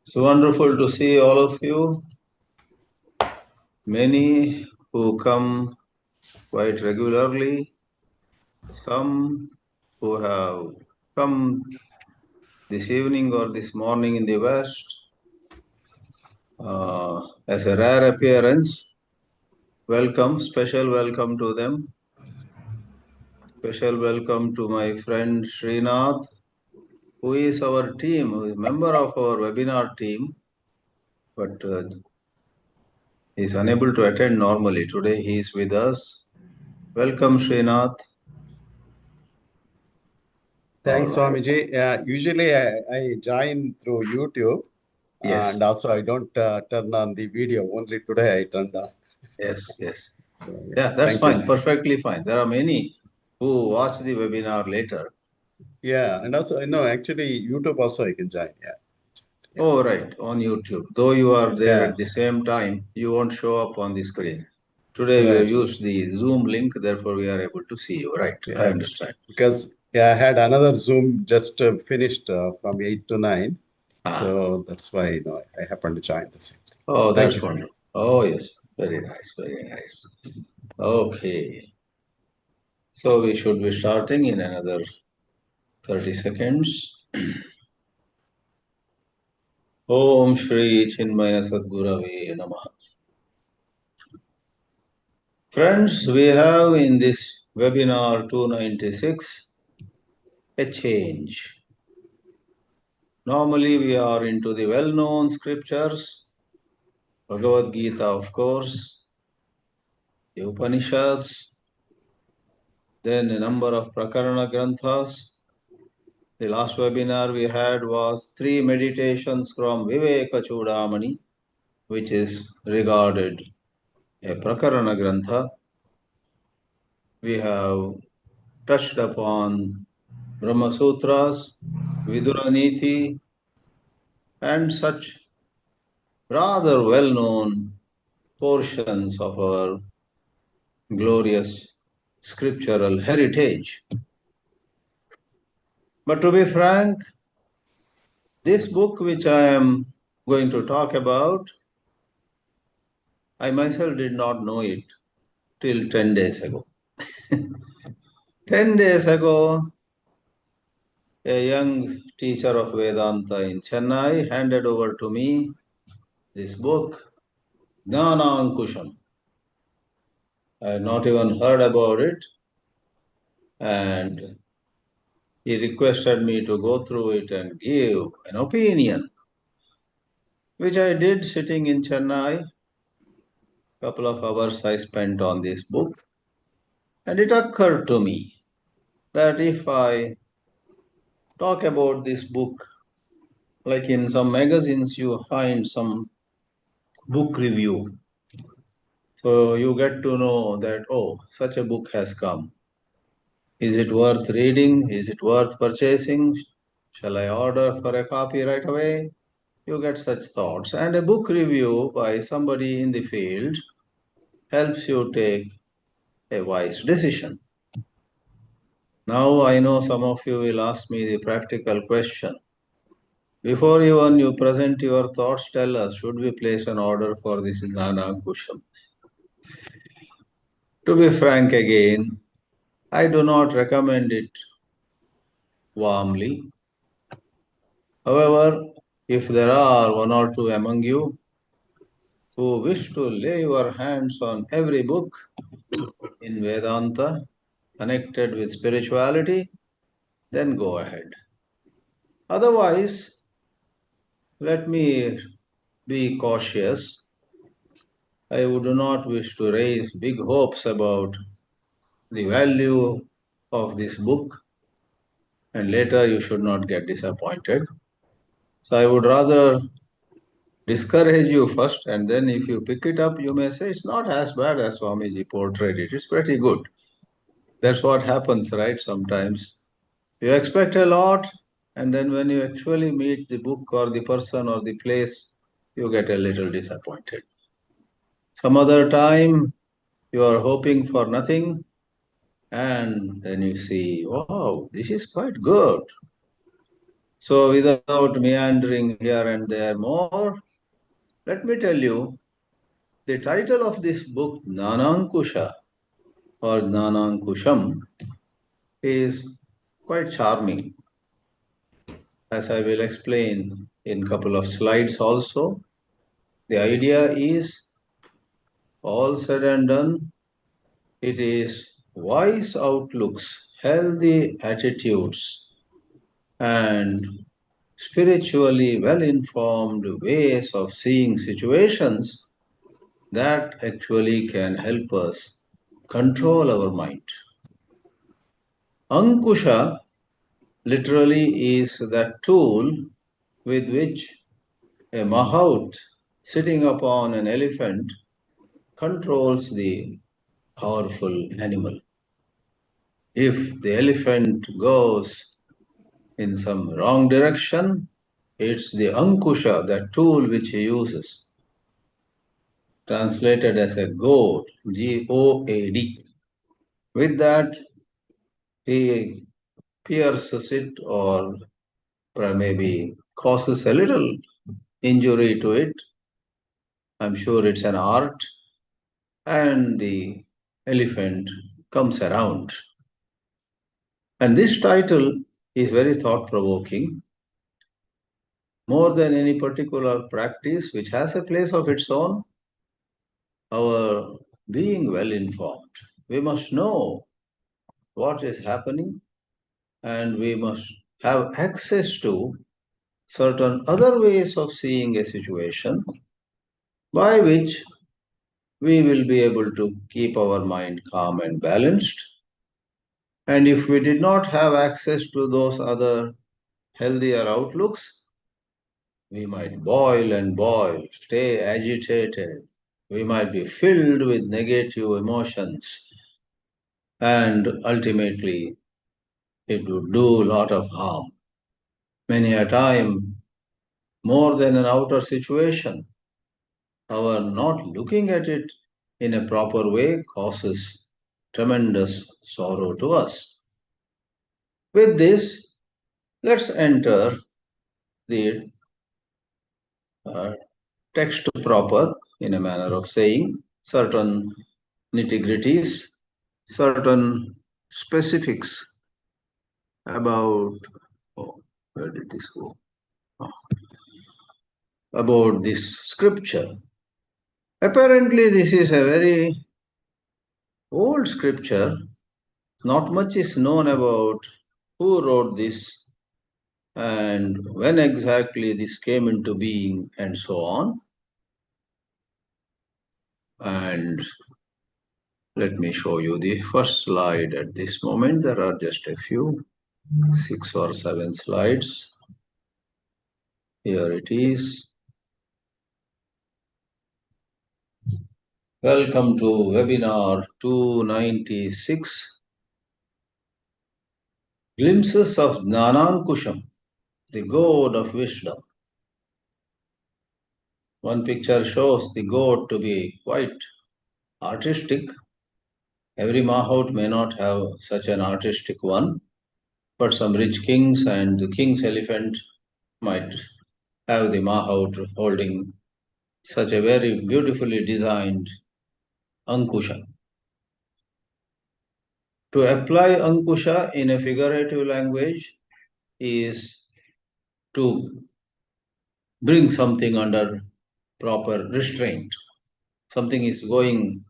It's wonderful to see all of you. Many who come quite regularly, some who have come this evening or this morning in the West as a rare appearance. Welcome, special welcome to them. Special welcome to my friend Srinath, who is our team, who is a member of our webinar team, but he is unable to attend normally. Today he is with us. Welcome, Srinath. Thanks, Swamiji. Usually I join through YouTube. Yes. And also I don't turn on the video. Only today I turned on. Yes, yes. So, Yeah, that's fine. Perfectly fine. There are many who watch the webinar later. Yeah, and also, actually YouTube also I can join. Yeah. Oh, right, on YouTube. Though you are there at the same time, you won't show up on the screen. Today we have used the Zoom link, therefore we are able to see you. Right, I understand. Because I had another Zoom just finished from 8 to 9. So that's why I happened to join the same thing. Oh, that's wonderful. Oh, yes. Very nice, very nice. Okay. So we should be starting in another 30 seconds. Om Shri Chinmaya Sadgurave Namaha. Friends, we have in this webinar 296 a change. Normally we are into the well-known scriptures, Bhagavad Gita of course, the Upanishads, then a number of Prakarana Granthas. The last webinar we had was 3 meditations from Viveka Chudamani, which is regarded a Prakarana Grantha. We have touched upon Brahma Sutras, Vidura Niti, and such rather well-known portions of our glorious scriptural heritage. But to be frank, this book which I am going to talk about, I myself did not know it till 10 days ago. 10 days ago, a young teacher of Vedānta in Chennai handed over to me this book, JNΑNΑNKUSHAM. I had not even heard about it, and he requested me to go through it and give an opinion, which I did sitting in Chennai. Couple of hours I spent on this book, and it occurred to me that if I talk about this book, like in some magazines you find some book review, so you get to know that, oh, such a book has come. Is it worth reading? Is it worth purchasing? Shall I order for a copy right away? You get such thoughts. And a book review by somebody in the field helps you take a wise decision. Now I know some of you will ask me the practical question. Before even you present your thoughts, tell us, should we place an order for this JNANΑNKUSHAM? To be frank again, I do not recommend it warmly. However, if there are one or two among you who wish to lay your hands on every book in Vedanta connected with spirituality, then go ahead. Otherwise, let me be cautious. I would not wish to raise big hopes about the value of this book, and later you should not get disappointed. So I would rather discourage you first, and then if you pick it up, you may say it's not as bad as Swamiji portrayed it. It's pretty good. That's what happens, right? Sometimes you expect a lot, and then when you actually meet the book or the person or the place, you get a little disappointed. Some other time, you are hoping for nothing, and then you see, wow, this is quite good. So without meandering here and there more, let me tell you, the title of this book, JNANANKUSHA or JNANANKUSHAM, is quite charming, as I will explain in a couple of slides also. The idea is, all said and done, it is wise outlooks, healthy attitudes, and spiritually well-informed ways of seeing situations that actually can help us control our mind. Ankusha literally is that tool with which a mahout sitting upon an elephant controls the powerful animal. If the elephant goes in some wrong direction, it's the ankusha, that tool which he uses, translated as a goad, Goad. With that, he pierces it or maybe causes a little injury to it. I'm sure it's an art, and the elephant comes around. And this title is very thought provoking. More than any particular practice, which has a place of its own, our being well informed. We must know what is happening, and we must have access to certain other ways of seeing a situation by which we will be able to keep our mind calm and balanced. And if we did not have access to those other healthier outlooks, we might boil and boil, stay agitated. We might be filled with negative emotions, and ultimately it would do a lot of harm. Many a time, more than an outer situation, our not looking at it in a proper way causes tremendous sorrow to us. With this, let's enter the uh, text proper, in a manner of saying, certain nitty-gritties, certain specifics about, oh, where did this go? Oh, about this scripture. Apparently, this is a very old scripture. Not much is known about who wrote this and when exactly this came into being and so on. And let me show you the first slide at this moment. There are just a few, 6 or 7 slides. Here it is. Welcome to webinar 296, Glimpses of JNANANKUSHAM, the Goad of Wisdom. One picture shows the goad to be quite artistic. Every mahout may not have such an artistic one, but some rich kings and the king's elephant might have the mahout holding such a very beautifully designed ankusha. To apply ankusha in a figurative language is to bring something under proper restraint. Something is going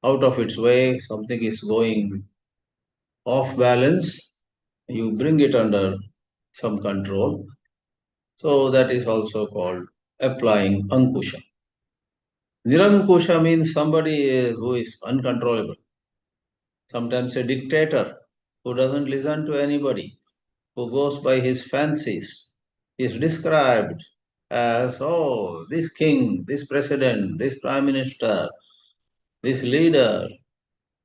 out of its way, something is going off balance, you bring it under some control. So that is also called applying ankusha. Nirankusha means somebody who is uncontrollable. Sometimes a dictator who doesn't listen to anybody, who goes by his fancies, is described as, oh, this king, this president, this prime minister, this leader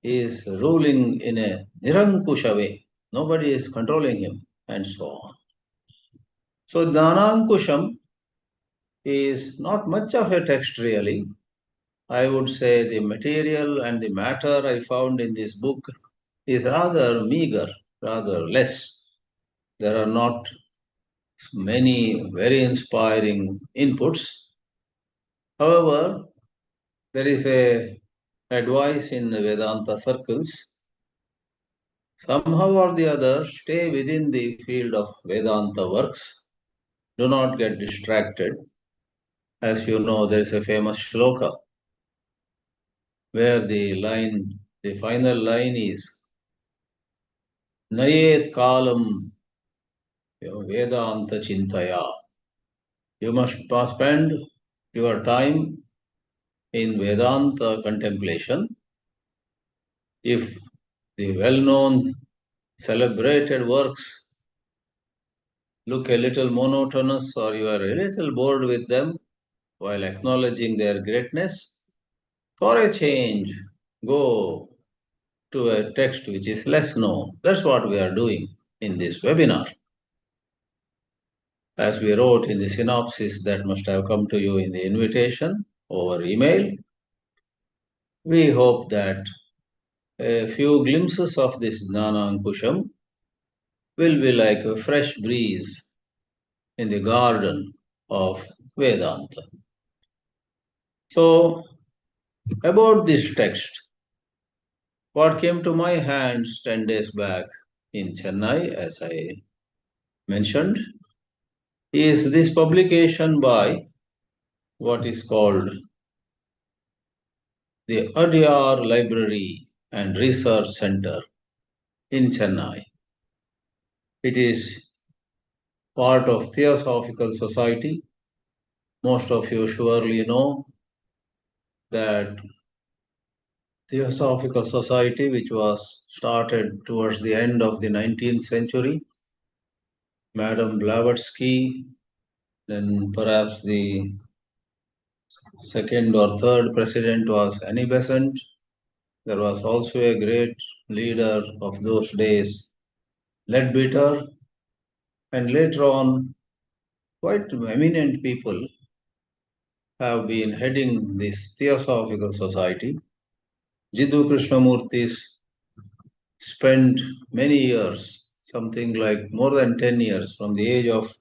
is ruling in a nirankusha way. Nobody is controlling him, and so on. So Jnanankusham is not much of a text really. I would say the material and the matter I found in this book is rather meager, rather less. There are not many very inspiring inputs. However, there is a advice in Vedanta circles. Somehow or the other, stay within the field of Vedanta works. Do not get distracted. As you know, there is a famous shloka where the final line is Nayet kalam Vedanta chintaya. You must spend your time in Vedanta contemplation. If the well-known, celebrated works look a little monotonous or you are a little bored with them while acknowledging their greatness, for a change, go to a text which is less known. That's what we are doing in this webinar. As we wrote in the synopsis that must have come to you in the invitation over email, we hope that a few glimpses of this JnāNāNKUSHAM will be like a fresh breeze in the garden of Vedanta. So, about this text, what came to my hands 10 days back in Chennai, as I mentioned, is this publication by what is called the Adyar Library and Research Center in Chennai. It is part of Theosophical Society. Most of you surely know that Theosophical Society, which was started towards the end of the 19th century, Madame Blavatsky, then perhaps the second or third president was Annie Besant. There was also a great leader of those days, Leadbeater, and later on, quite eminent people have been heading this Theosophical Society. Jiddu Krishnamurti spent many years, something like more than 10 years, from the age of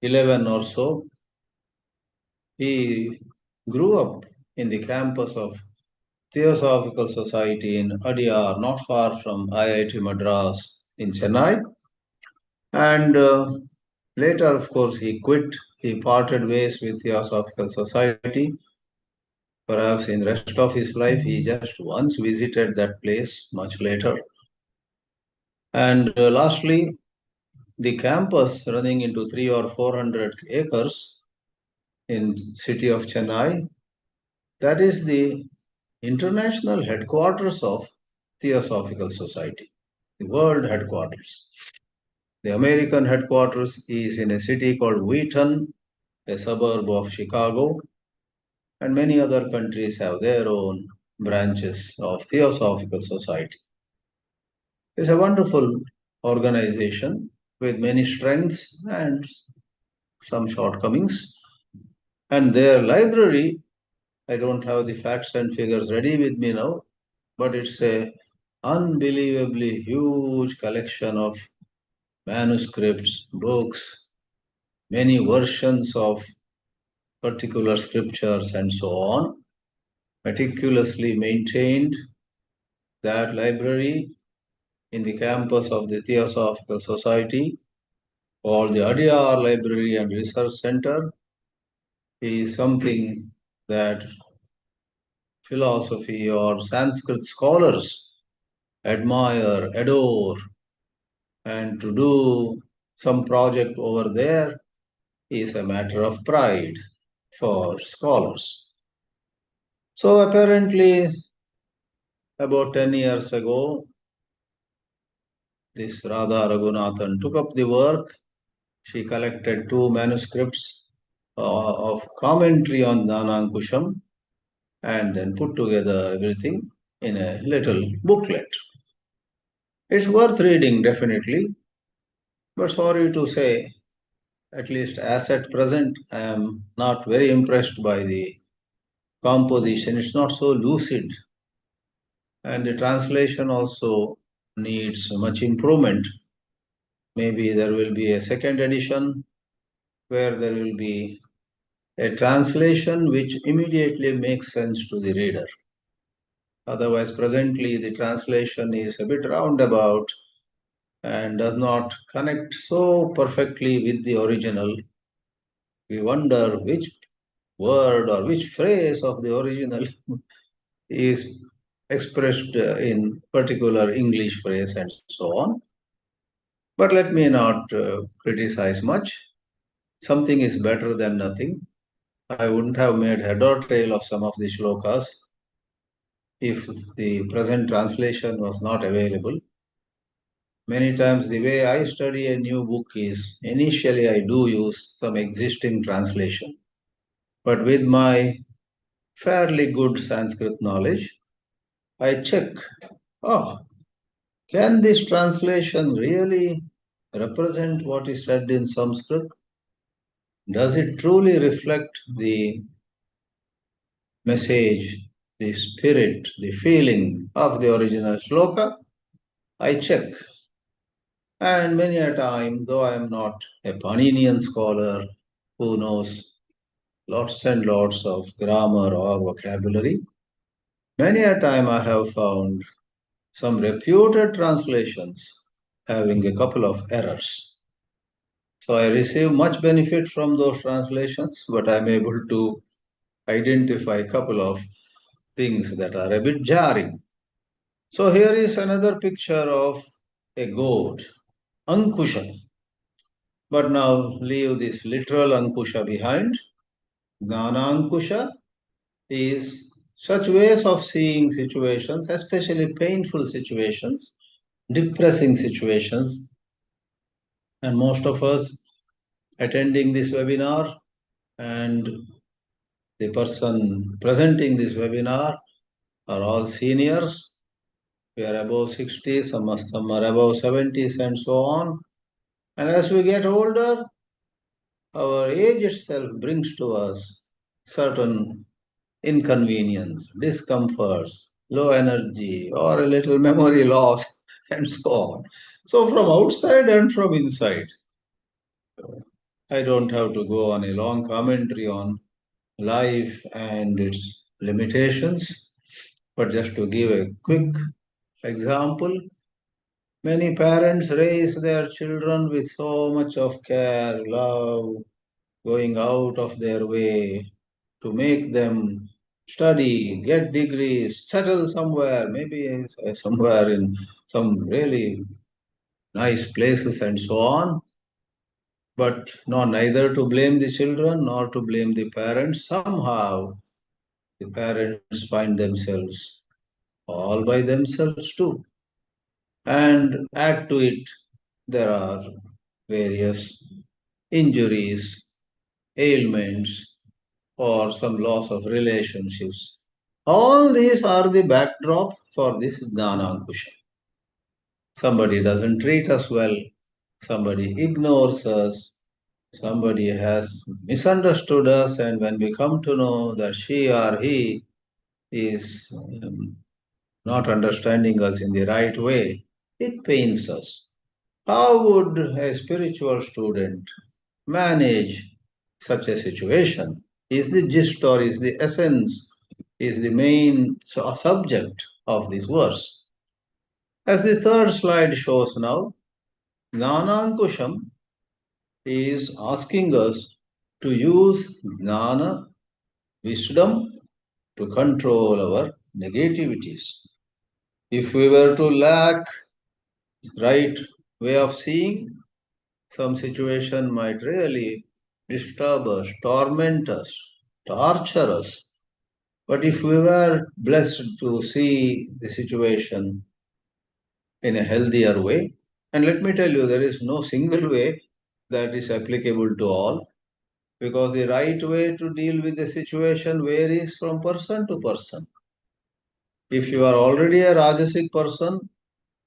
11 or so. He grew up in the campus of Theosophical Society in Adyar, not far from IIT Madras in Chennai. And later, of course, he quit. He parted ways with Theosophical Society. Perhaps in the rest of his life, he just once visited that place much later. And lastly, the campus running into 300 or 400 acres in city of Chennai, that is the international headquarters of Theosophical Society, the world headquarters. The American headquarters is in a city called Wheaton, a suburb of Chicago, and many other countries have their own branches of Theosophical Society. It's a wonderful organization with many strengths and some shortcomings. And their library, I don't have the facts and figures ready with me now, but it's a unbelievably huge collection of manuscripts, books, many versions of particular scriptures and so on, meticulously maintained. That library in the campus of the Theosophical Society, or the Adyar Library and Research Center, is something that philosophy or Sanskrit scholars admire, adore, and to do some project over there is a matter of pride for scholars. So apparently, about 10 years ago, this Radha Raghunathan took up the work. She collected two manuscripts of commentary on JnāNāNKUSHAM and then put together everything in a little booklet. It's worth reading, definitely, but sorry to say, at least as at present, I am not very impressed by the composition. It's not so lucid, and the translation also needs much improvement. maybe there will be a second edition where there will be a translation which immediately makes sense to the reader. Otherwise, presently the translation is a bit roundabout and does not connect so perfectly with the original. We wonder which word or which phrase of the original is expressed in particular English phrase and so on. But let me not criticize much. Something is better than nothing. I wouldn't have made head or tail of some of the shlokas if the present translation was not available. Many times the way I study a new book is initially I do use some existing translation. But with my fairly good Sanskrit knowledge, I check, oh, can this translation really represent what is said in Sanskrit? Does it truly reflect the message, the spirit, the feeling of the original shloka? I check. And many a time, though I am not a Paninian scholar who knows lots and lots of grammar or vocabulary, many a time I have found some reputed translations having a couple of errors. So I receive much benefit from those translations, but I'm able to identify a couple of things that are a bit jarring. So here is another picture of a goad, ankusha. But now leave this literal ankusha behind. Jnānānkusha is such ways of seeing situations, especially painful situations, depressing situations. And most of us attending this webinar and the person presenting this webinar are all seniors. We are above 60, some of them are above 70s and so on. And as we get older, our age itself brings to us certain inconvenience, discomforts, low energy, or a little memory loss, and so on. So, from outside and from inside, I don't have to go on a long commentary on life and its limitations, but just to give a quick example, many parents raise their children with so much of care, love, going out of their way to make them study, get degrees, settle somewhere, maybe somewhere in some really nice places and so on. But no, neither to blame the children nor to blame the parents. Somehow the parents find themselves all by themselves too. And add to it, there are various injuries, ailments, or some loss of relationships. All these are the backdrop for this jnana ankusha. Somebody doesn't treat us well, somebody ignores us, somebody has misunderstood us, and when we come to know that she or he is not understanding us in the right way, it pains us. How would a spiritual student manage such a situation? Is the gist or is the essence, is the main subject of this verse. As the third slide shows now, jnānānkuṣam is asking us to use jnana, wisdom, to control our negativities. If we were to lack right way of seeing, some situation might really disturb us, torment us, torture us. But if we were blessed to see the situation in a healthier way, and let me tell you, there is no single way that is applicable to all, because the right way to deal with the situation varies from person to person. If you are already a Rajasic person,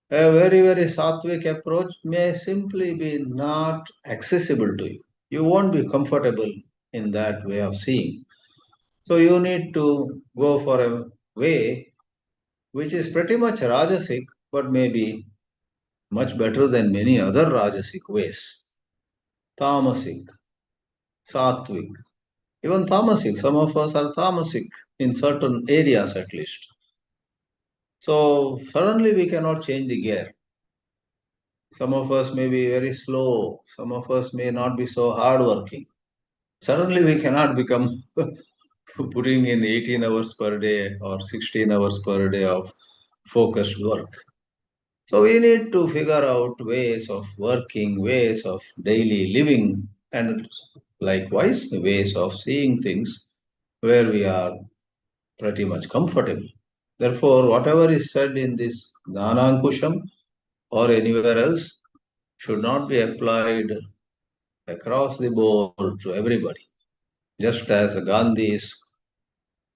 a very, very sattvic approach may simply be not accessible to you. You won't be comfortable in that way of seeing. So you need to go for a way which is pretty much Rajasic, but maybe much better than many other Rajasic ways. Tamasic, Sattvic, even Tamasic. Some of us are Tamasic in certain areas at least. So suddenly we cannot change the gear. Some of us may be very slow. Some of us may not be so hardworking. Suddenly we cannot become putting in 18 hours per day or 16 hours per day of focused work. So we need to figure out ways of working, ways of daily living, and likewise ways of seeing things where we are pretty much comfortable. Therefore, whatever is said in this jnānānkuṣam or anywhere else should not be applied across the board to everybody. Just as Gandhi's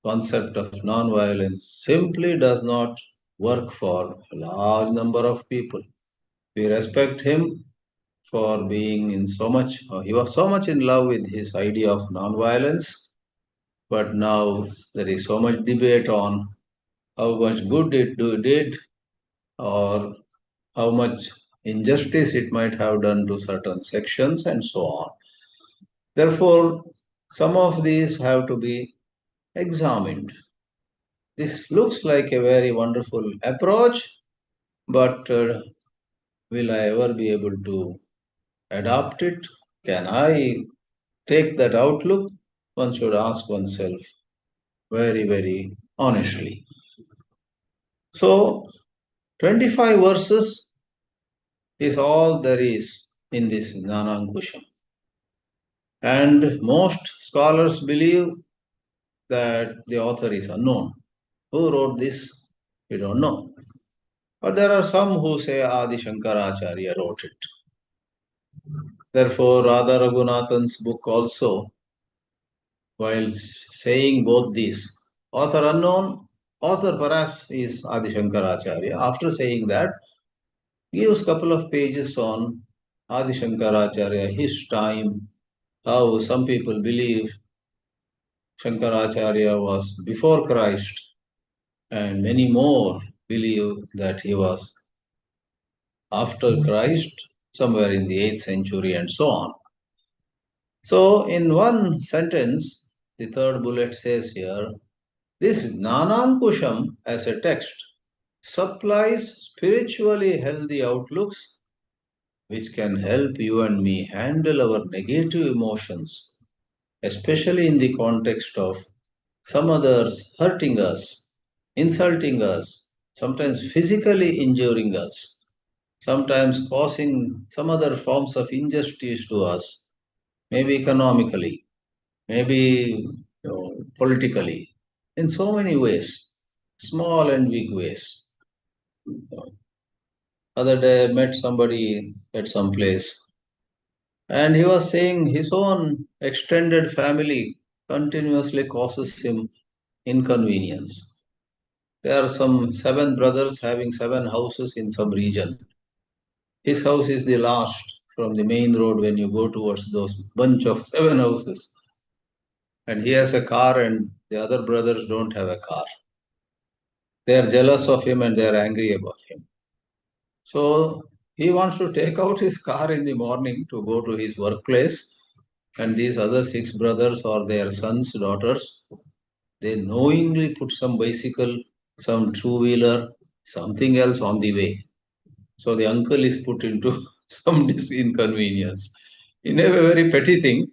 concept of non-violence simply does not work for a large number of people. We respect him for being in so much, he was so much in love with his idea of non-violence, but now there is so much debate on how much good did or how much injustice it might have done to certain sections and so on. Therefore, some of these have to be examined. This looks like a very wonderful approach, but will I ever be able to adopt it? Can I take that outlook? One should ask oneself very, very honestly. So, 25 verses is all there is in this jnānānkuṣam. And most scholars believe that the author is unknown. Who wrote this? We don't know. But there are some who say Adi Shankarāchārya wrote it. Therefore, Radha Raghunathan's book also, while saying both these, author unknown, author perhaps is Adi Shankarāchārya. After saying that, gives couple of pages on Adi Shankarāchārya, his time, how some people believe Shankarāchārya was before Christ, and many more believe that he was after Christ, somewhere in the 8th century, and so on. So, in one sentence, the third bullet says here, this jnānānkuṣam as a text supplies spiritually healthy outlooks which can help you and me handle our negative emotions, especially in the context of some others hurting us, insulting us, sometimes physically injuring us, sometimes causing some other forms of injustice to us, maybe economically, maybe politically, in so many ways, small and big ways. Other day I met somebody at some place, and he was saying his own extended family continuously causes him inconvenience. There are some 7 brothers having 7 houses in some region. His house is the last from the main road when you go towards those bunch of 7 houses. And he has a car and the other brothers don't have a car. They are jealous of him and they are angry about him. So he wants to take out his car in the morning to go to his workplace, and these other 6 brothers or their sons, daughters, they knowingly put some bicycle, some two-wheeler, something else on the way. So the uncle is put into some inconvenience. In a very petty thing,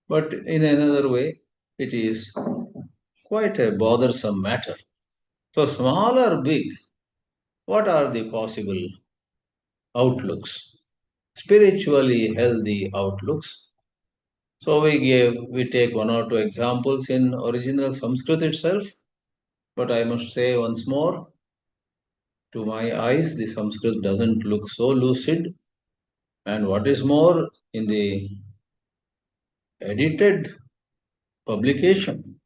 but in another way, it is quite a bothersome matter. So small or big, what are the possible outlooks? Spiritually healthy outlooks. So we take 1 or 2 examples in original Sanskrit itself, but I must say once more, to my eyes, the Sanskrit doesn't look so lucid. And what is more, in the edited publication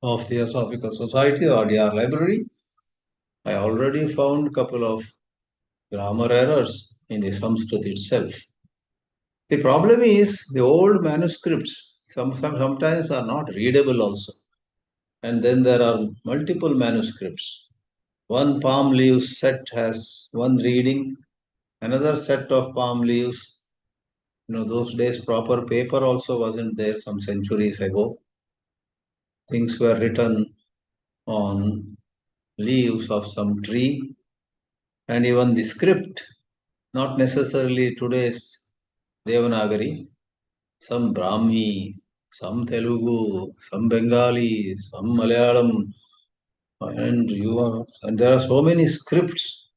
of Theosophical Society or DR Library, I already found a couple of grammar errors in the Sanskrit itself. The problem is the old manuscripts sometimes are not readable also. And then there are multiple manuscripts. One palm leaf set has one reading, another set of palm leaves. Those days proper paper also wasn't there some centuries ago. Things were written on leaves of some tree, and even the script, not necessarily today's Devanagari, some Brahmi, some Telugu, some Bengali, some Malayalam, and there are so many scripts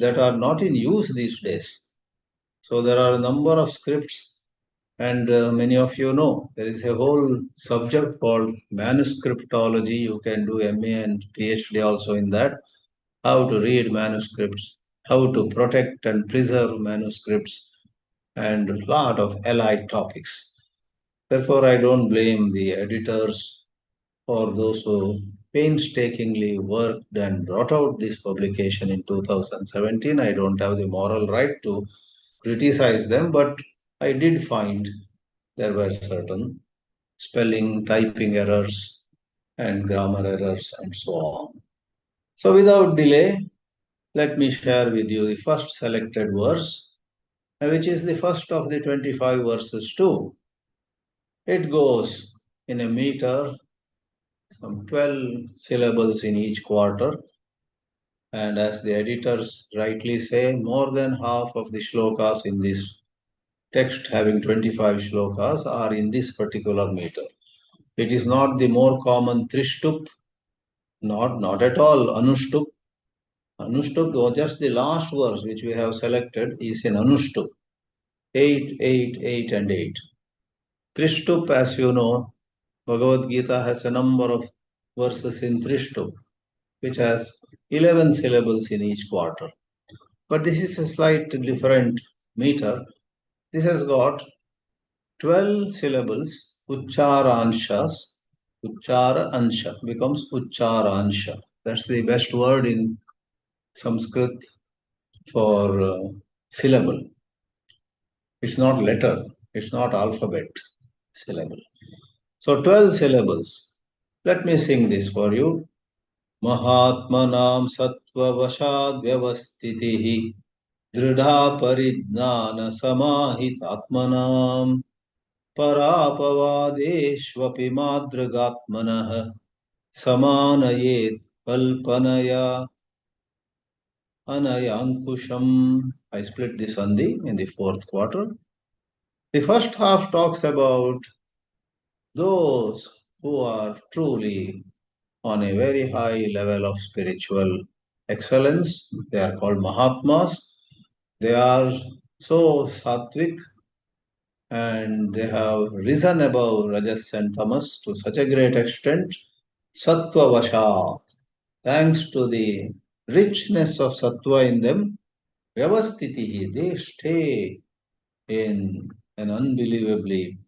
that are not in use these days. So there are a number of scripts, and many of you know there is a whole subject called manuscriptology. You can do MA and PhD also in that. How to read manuscripts, how to protect and preserve manuscripts, and a lot of allied topics. Therefore, I don't blame the editors or those who painstakingly worked and brought out this publication in 2017. I don't have the moral right to criticize them, but I did find there were certain spelling, typing errors, and grammar errors, and so on. So, without delay, let me share with you the first selected verse, which is the first of the 25 verses too. It goes in a meter, some 12 syllables in each quarter. And as the editors rightly say, more than half of the shlokas in this text, having 25 shlokas, are in this particular meter. It is not the more common Trishtup, not at all Anushtup. Anushtup, or just the last verse which we have selected, is in Anushtup. 8, 8, 8, and 8. Trishtup, as you know, Bhagavad Gita has a number of verses in Trishtup, which has 11 syllables in each quarter. But this is a slightly different meter. This has got 12 syllables, Uchcharanshas. Uchchara ansha becomes Uchcharansha. That's the best word in Sanskrit for syllable. It's not letter, it's not alphabet, syllable. So 12 syllables. Let me sing this for you. Mahatmanam sattva vashad vyavastitihi dridha parijnana samahitatmanam parapavadeshvapi madrigatmanah samanayet kalpanaya ankusham. I split this sandhi in the fourth quarter. The first half talks about those who are truly on a very high level of spiritual excellence. They are called Mahatmas. They are so sattvic and they have risen above Rajas and Tamas to such a great extent. Sattva Vasha, thanks to the richness of Sattva in them, Vyavastitihi, they stay in an unbelievably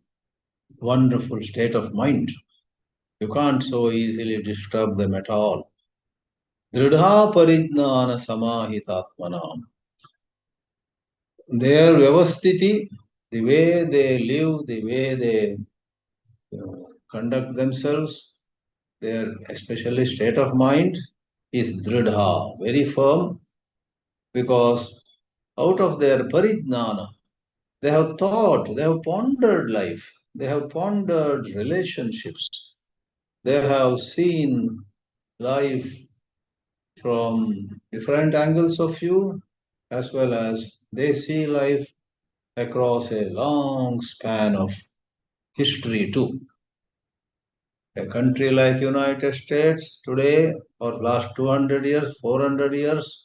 wonderful state of mind. You can't so easily disturb them at all. Dridha parijnana samahitatmanam. Their vyavastiti, the way they live, the way they conduct themselves, their especially state of mind is dridha, very firm, because out of their parijnana, they have thought, they have pondered life, they have pondered relationships, they have seen life from different angles of view, as well as they see life across a long span of history too. A country like United States today, or last 200 years, 400 years,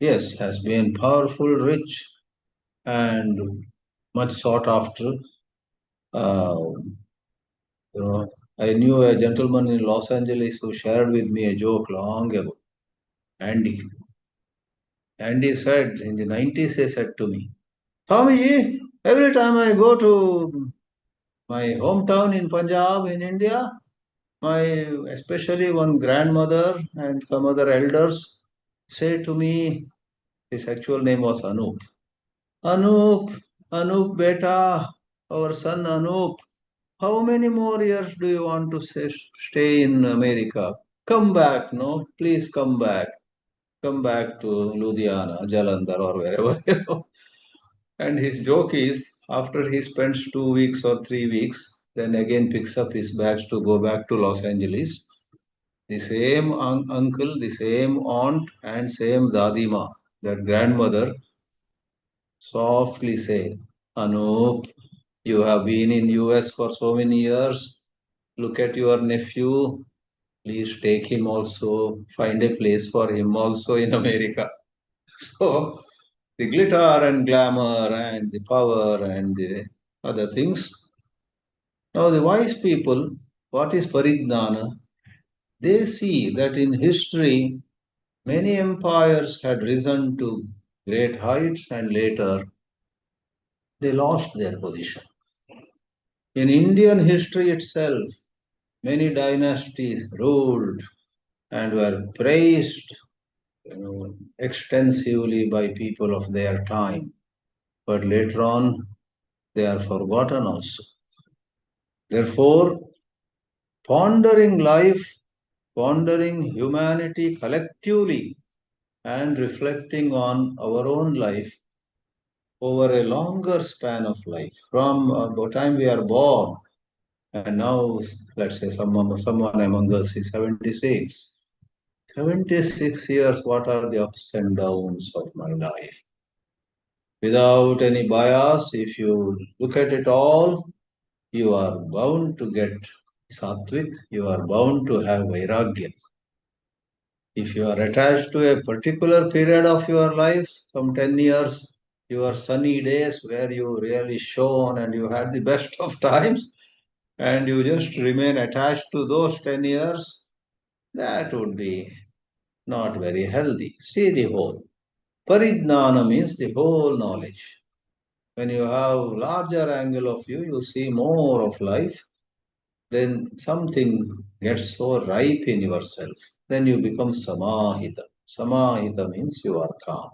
yes, has been powerful, rich, and much sought after. Uh, I knew a gentleman in Los Angeles who shared with me a joke long ago. Andy. Andy said in the 90s, he said to me, Swamiji, every time I go to my hometown in Punjab, in India, my especially one grandmother and some other elders say to me, his actual name was Anup. Anup, Anup beta, our son Anup, how many more years do you want to stay in America? Come back, no? Please come back. come back to Ludhiana, Jalandhar or wherever. And his joke is, after he spends 2 weeks or 3 weeks, then again picks up his bags to go back to Los Angeles. The same uncle, the same aunt, and same dadima, that grandmother, softly say, Anup, you have been in US for so many years. Look at your nephew. Please take him also. Find a place for him also in America. So the glitter and glamour and the power and the other things. Now the wise people, what is parijnana? They see that in history many empires had risen to great heights and later they lost their position. In Indian history itself, many dynasties ruled and were praised extensively by people of their time. But later on, they are forgotten also. Therefore, pondering life, pondering humanity collectively, and reflecting on our own life over a longer span of life, from the time we are born, and now, let's say, someone among us is 76. 76 years, what are the ups and downs of my life? Without any bias, if you look at it all, you are bound to get sattvic, you are bound to have vairagya. If you are attached to a particular period of your life, some 10 years, your sunny days where you really shone and you had the best of times, and you just remain attached to those 10 years, that would be not very healthy. See the whole. Parijnana means the whole knowledge. When you have larger angle of view, you see more of life, then something gets so ripe in yourself. Then you become samahita. Samahita means you are calm.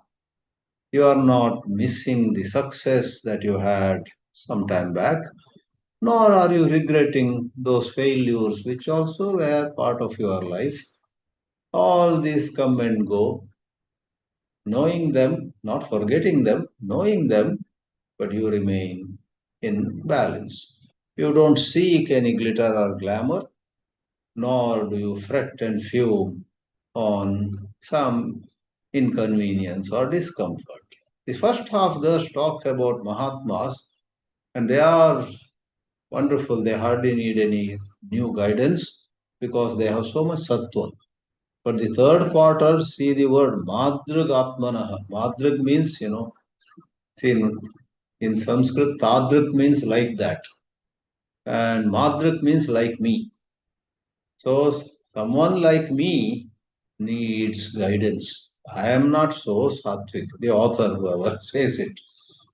You are not missing the success that you had some time back, nor are you regretting those failures which also were part of your life. All these come and go, knowing them, not forgetting them, knowing them, but you remain in balance. You don't seek any glitter or glamour, nor do you fret and fume on some inconvenience or discomfort. The first half thus talks about Mahatmas, and they are wonderful. They hardly need any new guidance because they have so much sattva. But the third quarter, see the word Madrag Atmanaha. Madrag means, see in Sanskrit, Tadrak means like that. And Madrak means like me. So someone like me needs guidance. I am not so sattvic, the author, whoever says it.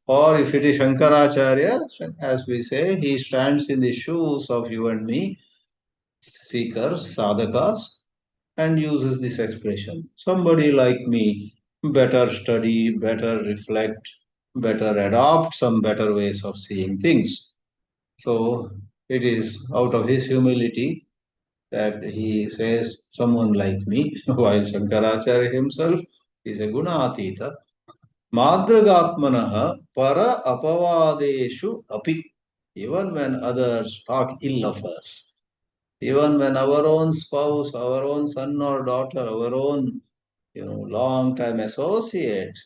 Or if it is Shankarāchārya, as we say, he stands in the shoes of you and me, seekers, sadhakas, and uses this expression. Somebody like me, better study, better reflect, better adopt some better ways of seeing things. So it is out of his humility that he says, someone like me, while Shankaracharya himself is a Gunatita. Madragatmanaha para apavadeshu api. Even when others talk ill of us, even when our own spouse, our own son or daughter, our own long time associate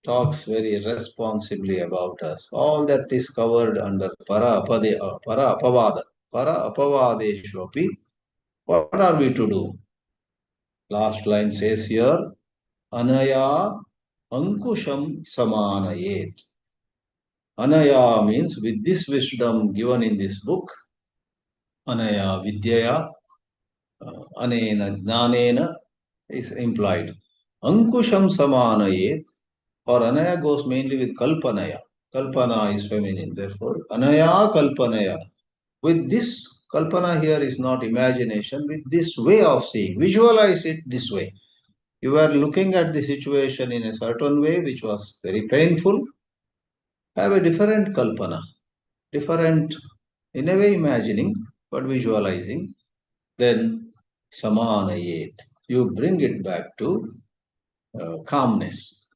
talks very responsibly about us, all that is covered under para apavada. Para apavadeshu api. What are we to do? Last line says here, anaya ankusham samanayet. Anaya means with this wisdom given in this book, anaya vidyaya, anena jnānena is implied. Ankusham samanayet, or anaya goes mainly with kalpanaya. Kalpana is feminine, therefore anaya kalpanaya. With this, kalpana here is not imagination, with this way of seeing, visualize it this way. You were looking at the situation in a certain way, which was very painful. Have a different kalpana, different, in a way, imagining, but visualizing. Then samanayet. you bring it back to calmness.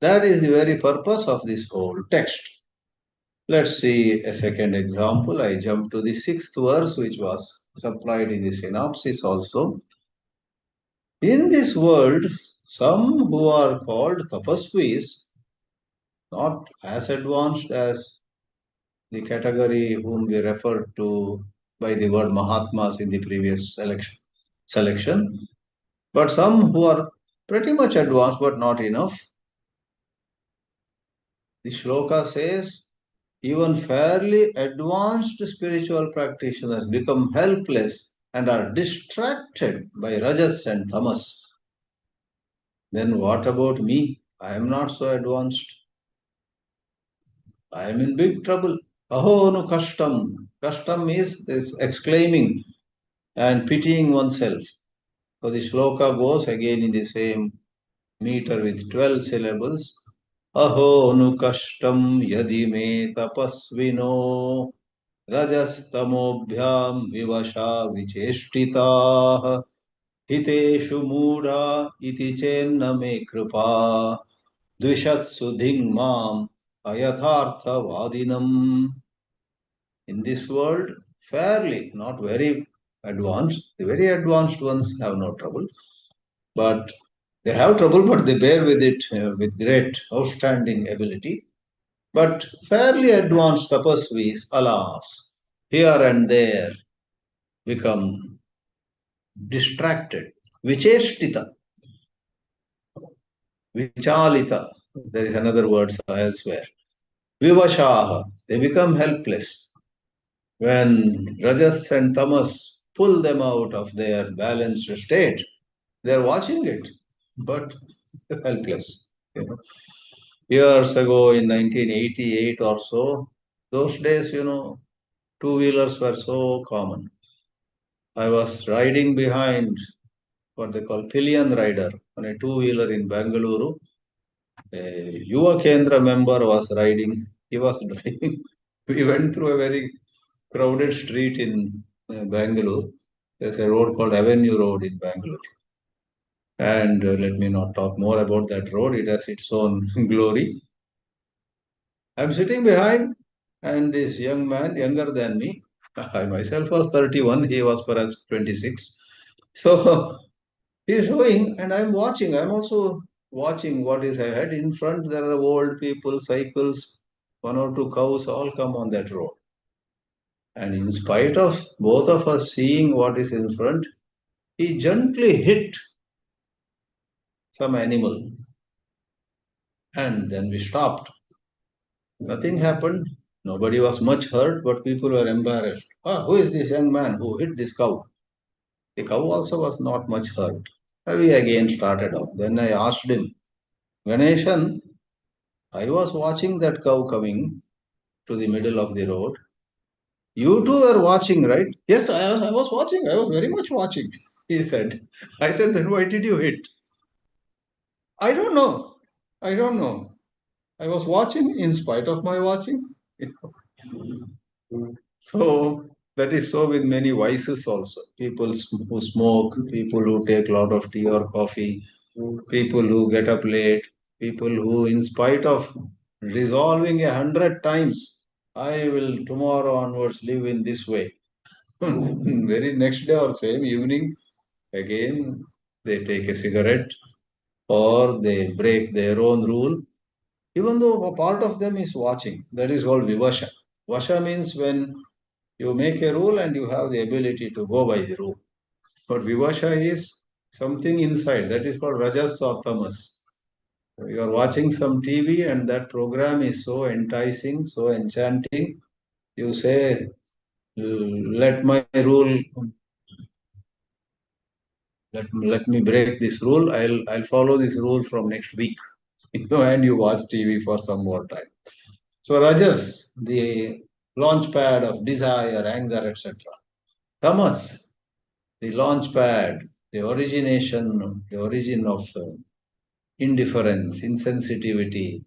That is the very purpose of this whole text. Let's see a second example. I jump to the 6th verse, which was supplied in the synopsis also. In this world, some who are called tapasvis, not as advanced as the category whom we referred to by the word Mahatmas in the previous selection, but some who are pretty much advanced but not enough. The shloka says, even fairly advanced spiritual practitioners become helpless and are distracted by rajas and tamas. Then what about me? I am not so advanced. I am in big trouble. Aho nu kashtam. Kashtam is this exclaiming and pitying oneself. So the shloka goes again in the same meter with 12 syllables. Aho nu kashtam yadi me tapasvino rajastamobhyam vivasha vicheshtitah hiteshu mudha iti chenna me kripa dvishatsu dhingmam ayathartha vadinam. In this world, fairly, not very advanced. The very advanced ones have no trouble, but they have trouble, but they bear with it with great outstanding ability. But fairly advanced tapasvis, alas, here and there become distracted. Vicheshtita, vichalita, there is another word elsewhere. Vivashaha, they become helpless. When rajas and tamas pull them out of their balanced state, they are watching it, but helpless. You know. Years ago in 1988 or so, those days, two-wheelers were so common. I was riding behind what they call pillion rider on a two-wheeler in Bangalore. A Yuva Kendra member was riding. He was driving. We went through a very crowded street in Bangalore. There's a road called Avenue Road in Bangalore. And let me not talk more about that road. It has its own glory. I'm sitting behind, and this young man, younger than me, I myself was 31, he was perhaps 26. So he's showing, and I'm watching. I'm also watching what is ahead. In front, there are old people, cycles, one or two cows all come on that road. And in spite of both of us seeing what is in front, he gently hit some animal. And then we stopped. Nothing happened. Nobody was much hurt, but people were embarrassed. Ah, who is this young man who hit this cow? The cow also was not much hurt. We again started off. Then I asked him, Ganeshan, I was watching that cow coming to the middle of the road. You too were watching, right? Yes, I was watching. I was very much watching, he said. I said, then why did you hit? I don't know. I don't know. I was watching in spite of my watching. So that is so with many vices also. People who smoke, people who take a lot of tea or coffee, people who get up late, people who, in spite of resolving 100 times, I will tomorrow onwards live in this way. Very next day or same evening, again they take a cigarette or they break their own rule, even though a part of them is watching. That is called vivasha. Vasha means when you make a rule and you have the ability to go by the rule. But vivasha is something inside. That is called rajas or tamas. You are watching some TV and that program is so enticing, so enchanting. You say, let my rule, let me break this rule. I'll follow this rule from next week. And you watch TV for some more time. So rajas, the launch pad of desire, anger, etc. Tamas, the launch pad, the the origin of indifference, insensitivity,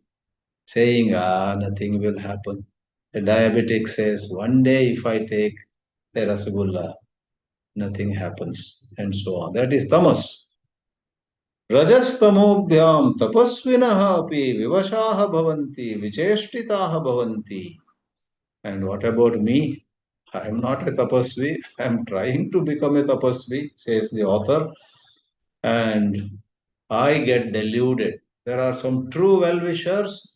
saying, nothing will happen. The diabetic says, one day if I take a rasgulla, nothing happens, and so on. That is tamas. Rajastamobhyam tapasvinaha api vivashaha bhavanti vicheshtitaha bhavanti. And what about me? I am not a tapasvi. I am trying to become a tapasvi, says the author, and I get deluded. There are some true well-wishers,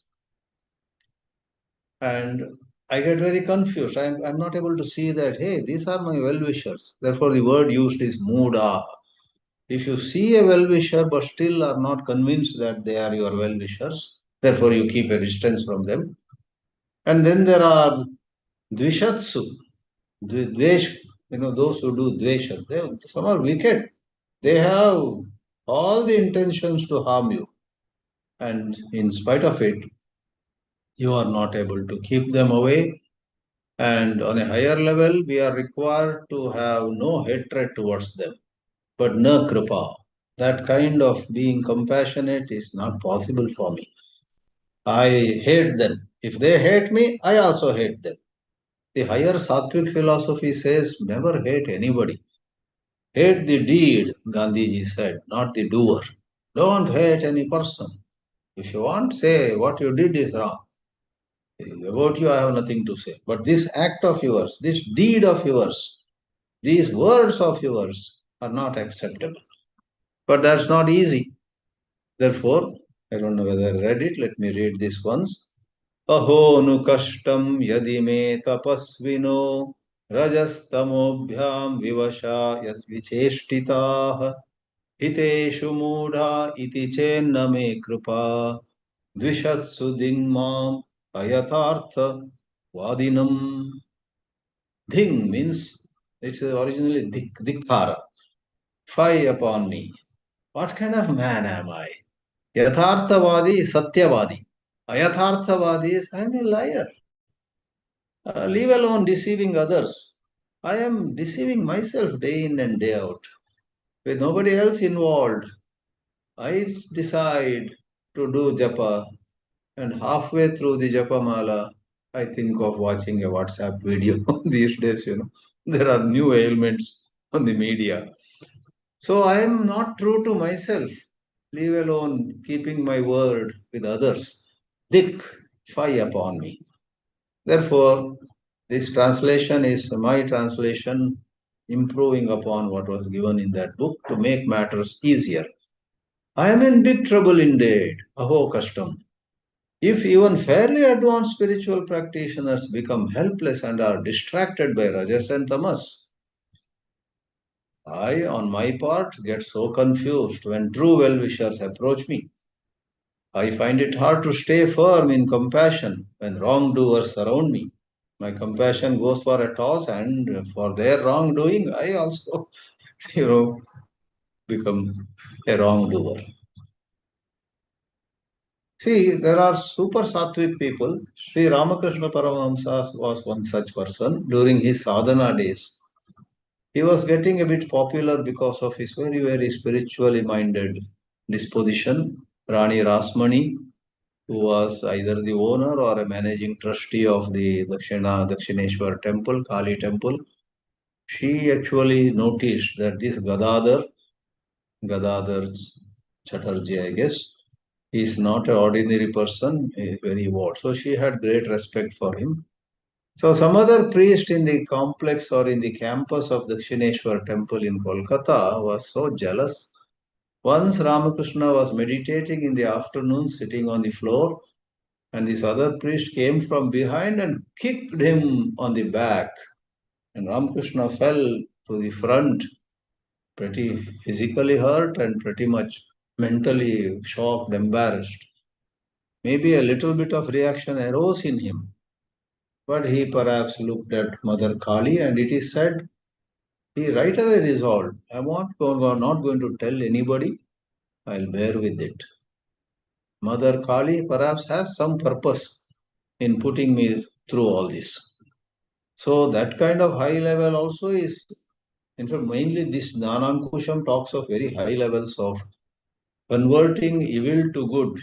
and I get very confused. I'm not able to see that, hey, these are my well-wishers. Therefore, the word used is muda. If you see a well-wisher but still are not convinced that they are your well-wishers, therefore you keep a distance from them. And then there are dvishatsu, dvesh, those who do dvesha. Some are wicked. They have all the intentions to harm you. And in spite of it, you are not able to keep them away. And on a higher level, we are required to have no hatred towards them, but na kripa. That kind of being compassionate is not possible for me. I hate them. If they hate me, I also hate them. The higher Sattvic philosophy says never hate anybody. Hate the deed, Gandhiji said, not the doer. Don't hate any person. If you want, say what you did is wrong. About you, I have nothing to say. But this act of yours, this deed of yours, these words of yours are not acceptable. But that's not easy. Therefore, I don't know whether I read it. Let me read this once. Aho nu kashtam yadi me tapasvino rajastamobhyam vivasha yad vicheshtitah hiteshu mudha iti chenna me kripa dvishatsu dingmam ayathartha vadinam. Dhing means it's originally dikhara. Fie upon me. What kind of man am I? Yatharthavadi is Satyavadi. Ayatharthavadi is I am a liar. Leave alone deceiving others. I am deceiving myself day in and day out. With nobody else involved, I decide to do japa, and halfway through the japa mala, I think of watching a WhatsApp video. These days, there are new ailments on the media. So I am not true to myself, leave alone keeping my word with others. Dik, fie upon me. Therefore, this translation is my translation, improving upon what was given in that book to make matters easier. I am in big trouble indeed. Aho custom. If even fairly advanced spiritual practitioners become helpless and are distracted by rajas and tamas, I, on my part, get so confused when true well-wishers approach me. I find it hard to stay firm in compassion when wrongdoers surround me. My compassion goes for a toss, and for their wrongdoing, I also, you know, become a wrongdoer. See, there are super sattvic people. Sri Ramakrishna Paramahamsa was one such person during his sadhana days. He was getting a bit popular because of his very, very spiritually minded disposition. Rani Rasmani, who was either the owner or a managing trustee of the Dakshineshwar temple, Kali temple, she actually noticed that this Gadadhar Chatterjee, I guess, is not an ordinary person, very what. So she had great respect for him. So some other priest in the complex or in the campus of Dakshineshwar temple in Kolkata was so jealous. Once Ramakrishna was meditating in the afternoon, sitting on the floor, and this other priest came from behind and kicked him on the back. And Ramakrishna fell to the front, pretty physically hurt and pretty much mentally shocked, embarrassed. Maybe a little bit of reaction arose in him, but he perhaps looked at Mother Kali, and it is said he right away resolved, I'm not going to tell anybody, I'll bear with it. Mother Kali perhaps has some purpose in putting me through all this. So that kind of high level also is, in fact, mainly this JnāNāNKUSHAM talks of very high levels of converting evil to good,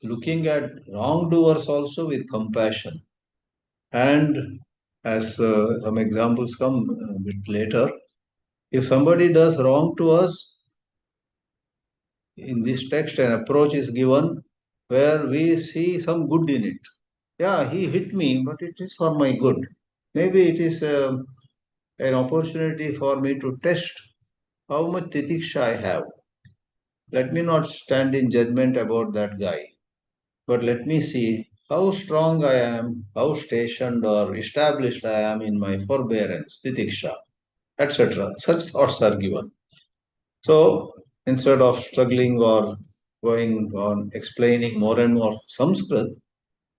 looking at wrongdoers also with compassion. And as some examples come a bit later, if somebody does wrong to us, in this text an approach is given where we see some good in it. Yeah, he hit me, but it is for my good. Maybe it is an opportunity for me to test how much titikshā I have. Let me not stand in judgment about that guy, but let me see how strong I am, how stationed or established I am in my forbearance, titikshā, etc. Such thoughts are given. So instead of struggling or going on explaining more and more Sanskrit,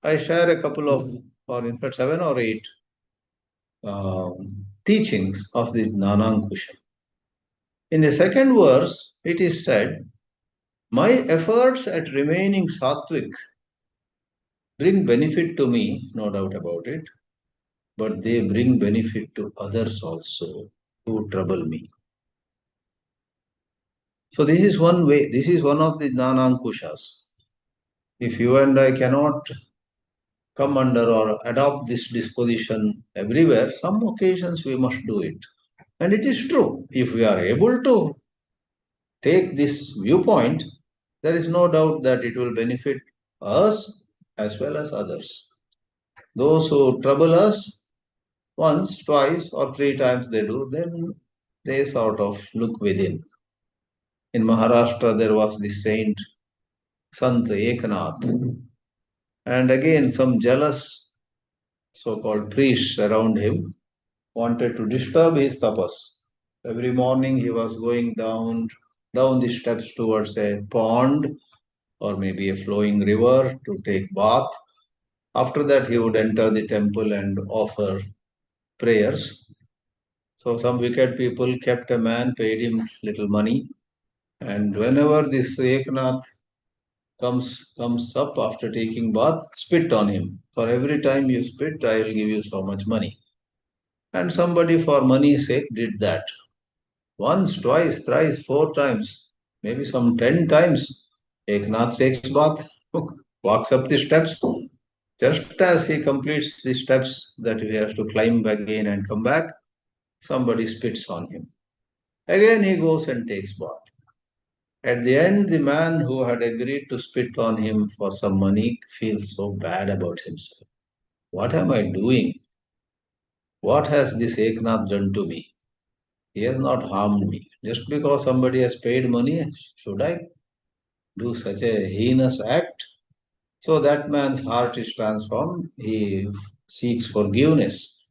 I share a couple of, or in fact 7 or 8 teachings of this jnāna. In the second verse, it is said, my efforts at remaining sattvic bring benefit to me, no doubt about it, but they bring benefit to others also who trouble me. So this is one way, this is one of the jnānānkushas. If you and I cannot come under or adopt this disposition everywhere, some occasions we must do it. And it is true, if we are able to take this viewpoint, there is no doubt that it will benefit us as well as others. Those who trouble us once, twice, or 3 times they do, then they sort of look within. In Maharashtra, there was this saint, Sant Eknath, and again some jealous so-called priests around him wanted to disturb his tapas. Every morning he was going down the steps towards a pond or maybe a flowing river to take bath. After that, he would enter the temple and offer prayers. So some wicked people kept a man, paid him little money, and whenever this Eknath comes up after taking bath, spit on him. For every time you spit, I will give you so much money. And somebody for money's sake did that. Once, twice, thrice, 4 times, maybe some 10 times. Eknath takes bath, walks up the steps. Just as he completes the steps that he has to climb again and come back, somebody spits on him. Again he goes and takes bath. At the end, the man who had agreed to spit on him for some money feels so bad about himself. What am I doing? What has this Eknath done to me? He has not harmed me. Just because somebody has paid money, should I do such a heinous act? So that man's heart is transformed. He seeks forgiveness.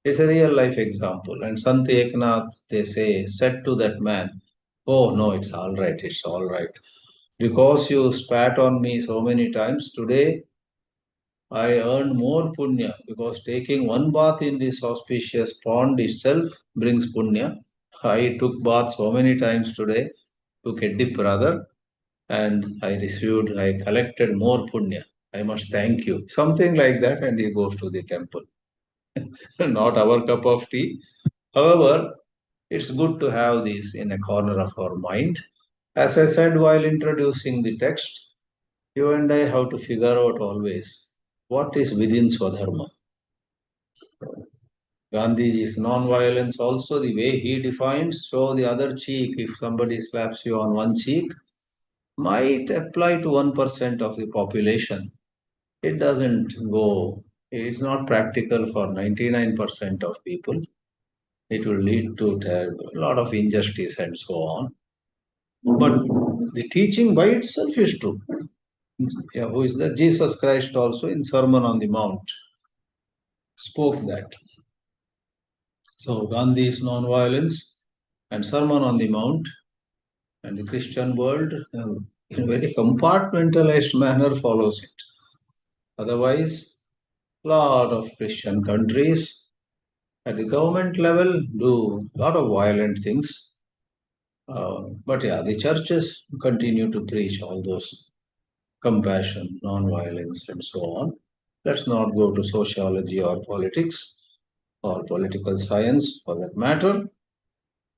It's a real life example. And Sant Eknath, they say, said to that man, oh no, it's all right, it's all right. Because you spat on me so many times, today I earned more punya because taking one bath in this auspicious pond itself brings punya. I took bath so many times today, took a dip rather, and I collected more punya. I must thank you. Something like that, and he goes to the temple. Not our cup of tea. However, it's good to have these in a corner of our mind. As I said while introducing the text, you and I have to figure out always what is within Swadharma. Gandhiji's non-violence also, the way he defines, so the other cheek, if somebody slaps you on one cheek, might apply to 1% of the population. It doesn't go, it's not practical for 99% of people. It will lead to a lot of injustice and so on. But the teaching by itself is true. Yeah, who is that? Jesus Christ also in Sermon on the Mount spoke that. So Gandhi's non-violence and Sermon on the Mount and the Christian world in a very compartmentalized manner follows it. Otherwise, a lot of Christian countries at the government level do a lot of violent things. But yeah, the churches continue to preach all those compassion, non-violence, and so on. Let's not go to sociology or politics or political science for that matter.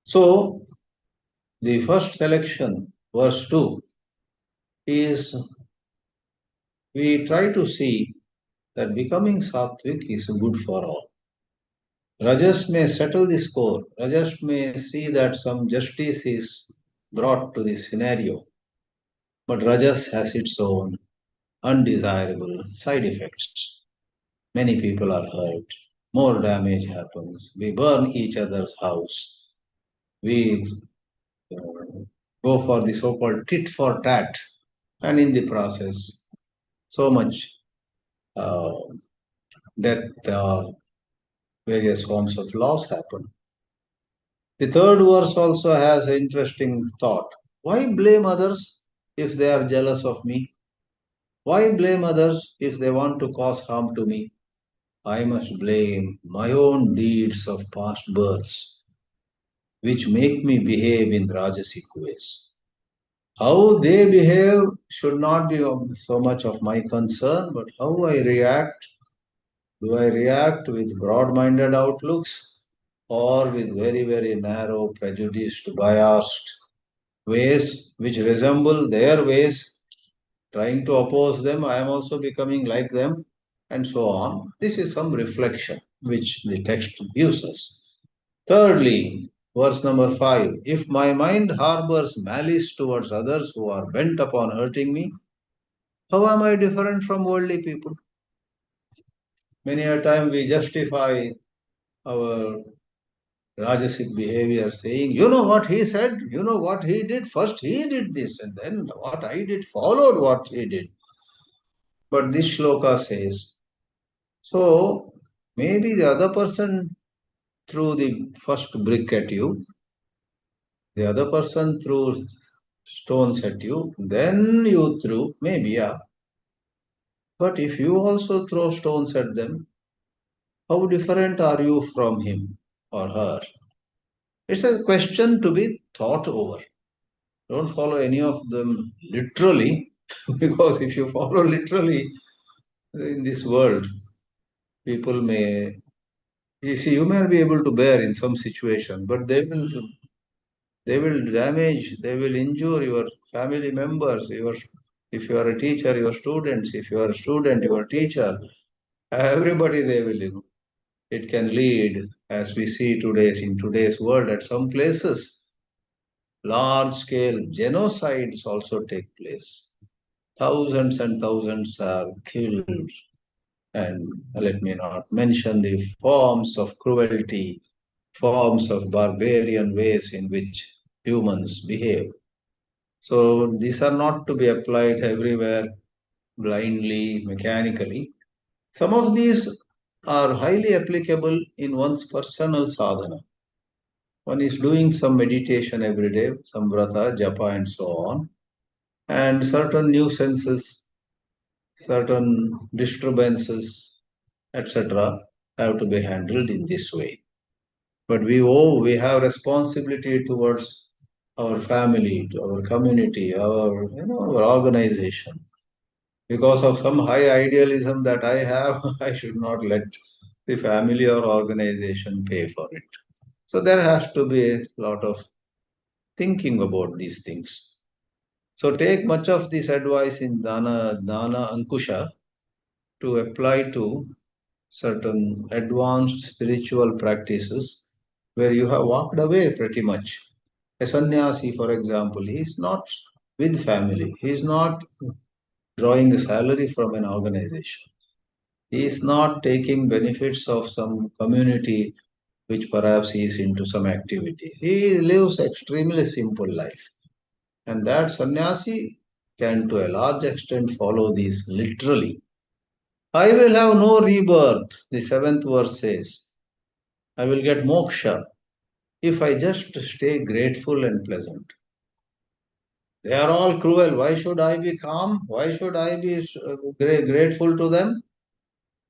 So, the first selection, verse 2, is we try to see that becoming sattvic is good for all. Rajas may settle the score. Rajas may see that some justice is brought to the scenario. But Rajas has its own undesirable side effects. Many people are hurt, more damage happens. We burn each other's house. We go for the so-called tit for tat, and in the process, so much uh, death, various forms of loss happen. The third verse also has an interesting thought. Why blame others if they are jealous of me? Why blame others if they want to cause harm to me? I must blame my own deeds of past births, which make me behave in Rajasic ways. How they behave should not be so much of my concern, but how I react. Do I react with broad minded outlooks or with very, very narrow, prejudiced, biased ways which resemble their ways, trying to oppose them? I am also becoming like them, and so on. This is some reflection which the text gives us. Thirdly, verse number 5, if my mind harbors malice towards others who are bent upon hurting me, how am I different from worldly people? Many a time we justify our Rajasic behavior saying, you know what he said, you know what he did, first he did this, and then what I did followed what he did. But this shloka says, so maybe the other person threw the first brick at you, the other person threw stones at you, then you threw, maybe, yeah. But if you also throw stones at them, how different are you from him or her? It's a question to be thought over. Don't follow any of them literally, because if you follow literally in this world, people may, you see, you may be able to bear in some situation, but they will damage, they will injure your family members, your, if you are a teacher, your students, if you are a student, your teacher, everybody they will, it can lead, as we see today in today's world at some places, large scale genocides also take place. Thousands and thousands are killed, and let me not mention the forms of cruelty, forms of barbarian ways in which humans behave. So these are not to be applied everywhere blindly, mechanically. Some of these are highly applicable in one's personal sadhana. One is doing some meditation every day, some vrata, japa, and so on, and certain nuisances, certain disturbances, etc., have to be handled in this way. But we have responsibility towards our family, to our community, our organization. Because of some high idealism that I have, I should not let the family or organization pay for it. So there has to be a lot of thinking about these things. So take much of this advice in Dana Ankusha to apply to certain advanced spiritual practices where you have walked away pretty much. A sannyasi, for example, he is not with family. He is not drawing a salary from an organization. He is not taking benefits of some community which perhaps he is into some activity. He lives extremely simple life. And that sannyasi can to a large extent follow these literally. I will have no rebirth, the seventh verse says. I will get moksha if I just stay grateful and pleasant. They are all cruel. Why should I be calm? Why should I be grateful to them?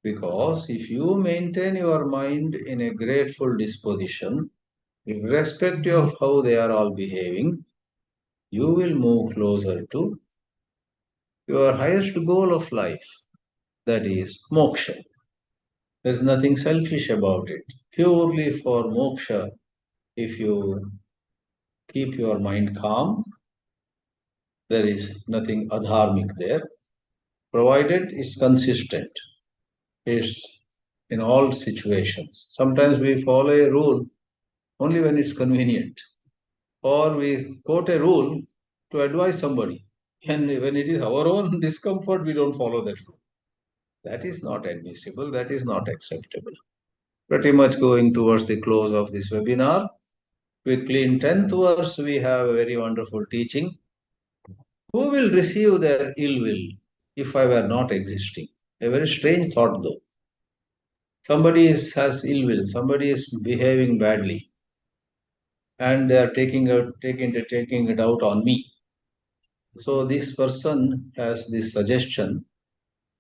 Because if you maintain your mind in a grateful disposition, irrespective of how they are all behaving, you will move closer to your highest goal of life, that is moksha. There is nothing selfish about it. Purely for moksha, if you keep your mind calm, there is nothing adharmic there, provided it's consistent. It's in all situations. Sometimes we follow a rule only when it's convenient, or we quote a rule to advise somebody. And when it is our own discomfort, we don't follow that rule. That is not admissible. That is not acceptable. Pretty much going towards the close of this webinar. Quickly, in 10th verse, we have a very wonderful teaching. Who will receive their ill will if I were not existing? A very strange thought, though. Has ill will, somebody is behaving badly, and they are taking it out on me. So this person has this suggestion.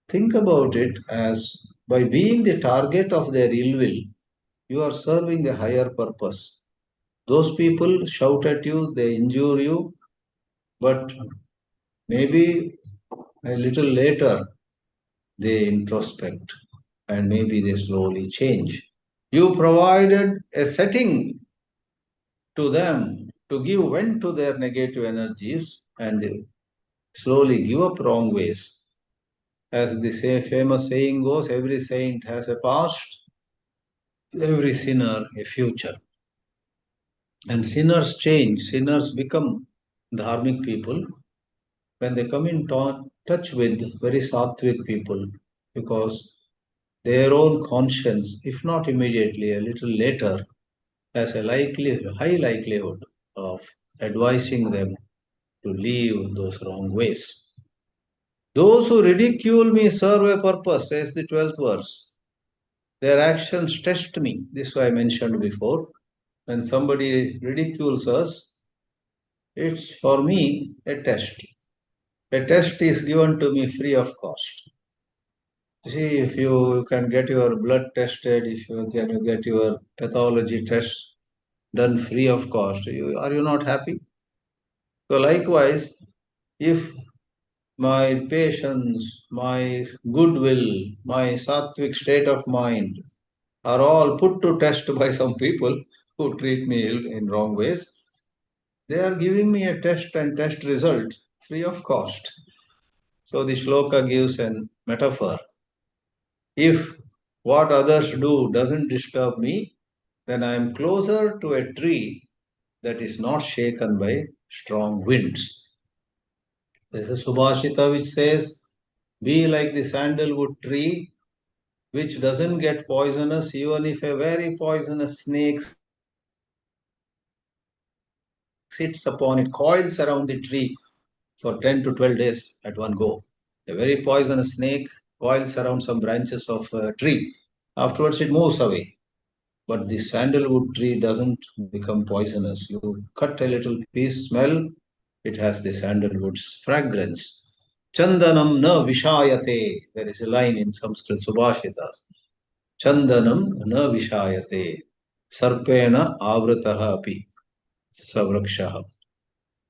Think about it as by being the target of their ill will, you are serving a higher purpose. Those people shout at you, they injure you, but maybe a little later they introspect and maybe they slowly change. You provided a setting to them to give vent to their negative energies and they slowly give up wrong ways. As the famous saying goes, every saint has a past, every sinner a future. And sinners change, sinners become dharmic people when they come in touch with very sattvic people because their own conscience, if not immediately, a little later, has a high likelihood of advising them to leave those wrong ways. Those who ridicule me serve a purpose, says the 12th verse. Their actions test me. This I mentioned before. When somebody ridicules us, it's for me a test. A test is given to me free of cost. See, if you can get your blood tested, if you can get your pathology tests done free of cost, are you not happy? So likewise, if my patience, my goodwill, my sattvic state of mind are all put to test by some people who treat me ill in wrong ways, they are giving me a test and test result free of cost. So the shloka gives an metaphor. If what others do doesn't disturb me, then I am closer to a tree that is not shaken by strong winds. There's a Subhashita which says, be like the sandalwood tree which doesn't get poisonous even if a very poisonous snake sits upon it, coils around the tree for 10 to 12 days at one go. A very poisonous snake coils around some branches of a tree. Afterwards, it moves away. But the sandalwood tree doesn't become poisonous. You cut a little piece, smell, it has the sandalwood's fragrance. Chandanam na vishayate. There is a line in Sanskrit Subhashitas. Chandanam na vishayate. Sarpena avrataha api. Savrakshaha.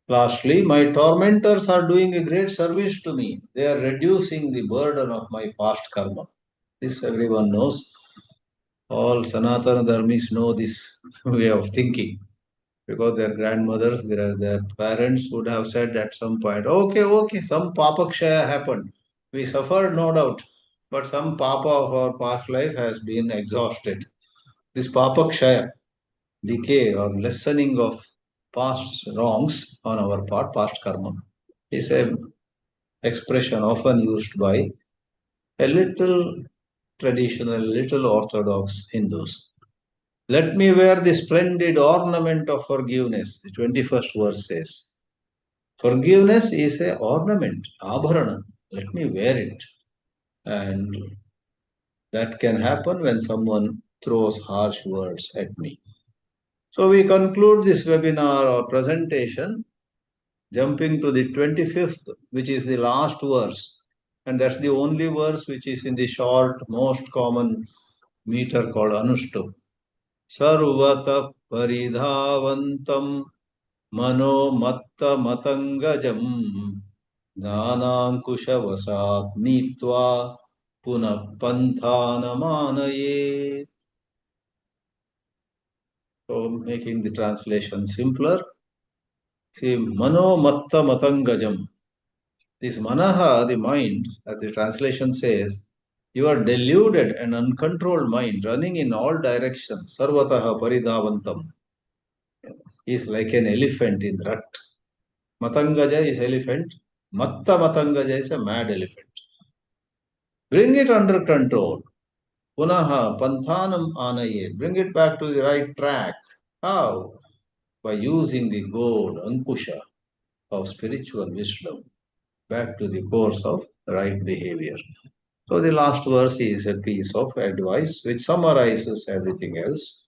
Lastly, my tormentors are doing a great service to me. They are reducing the burden of my past karma. This everyone knows. All Sanatana Dharmis know this way of thinking because their grandmothers, their parents would have said at some point, okay, some papakshaya happened. We suffered, no doubt, but some papa of our past life has been exhausted. This papakshaya, decay or lessening of past wrongs on our part, past karma, is a expression often used by a little traditional, little orthodox Hindus. Let me wear the splendid ornament of forgiveness, the 21st verse says. Forgiveness is a ornament, abharana. Let me wear it. And that can happen when someone throws harsh words at me. So we conclude this webinar or presentation jumping to the 25th, which is the last verse. And that's the only verse which is in the short, most common meter called Anushtup. Sarvata paridhavantam mano matta matangajam jnānānkusha vasāt nītva punah panthāna mānaye. So making the translation simpler, see mano matta matangajam. This manaha, the mind, as the translation says, your deluded and uncontrolled mind running in all directions, sarvataha paridhavantam, is like an elephant in rut. Matangaja is elephant, Matta matanga jaisa mad elephant. Bring it under control. Punaha panthanam anaye. Bring it back to the right track. How? By using the goad, ankusha of spiritual wisdom back to the course of right behavior. So the last verse is a piece of advice which summarizes everything else.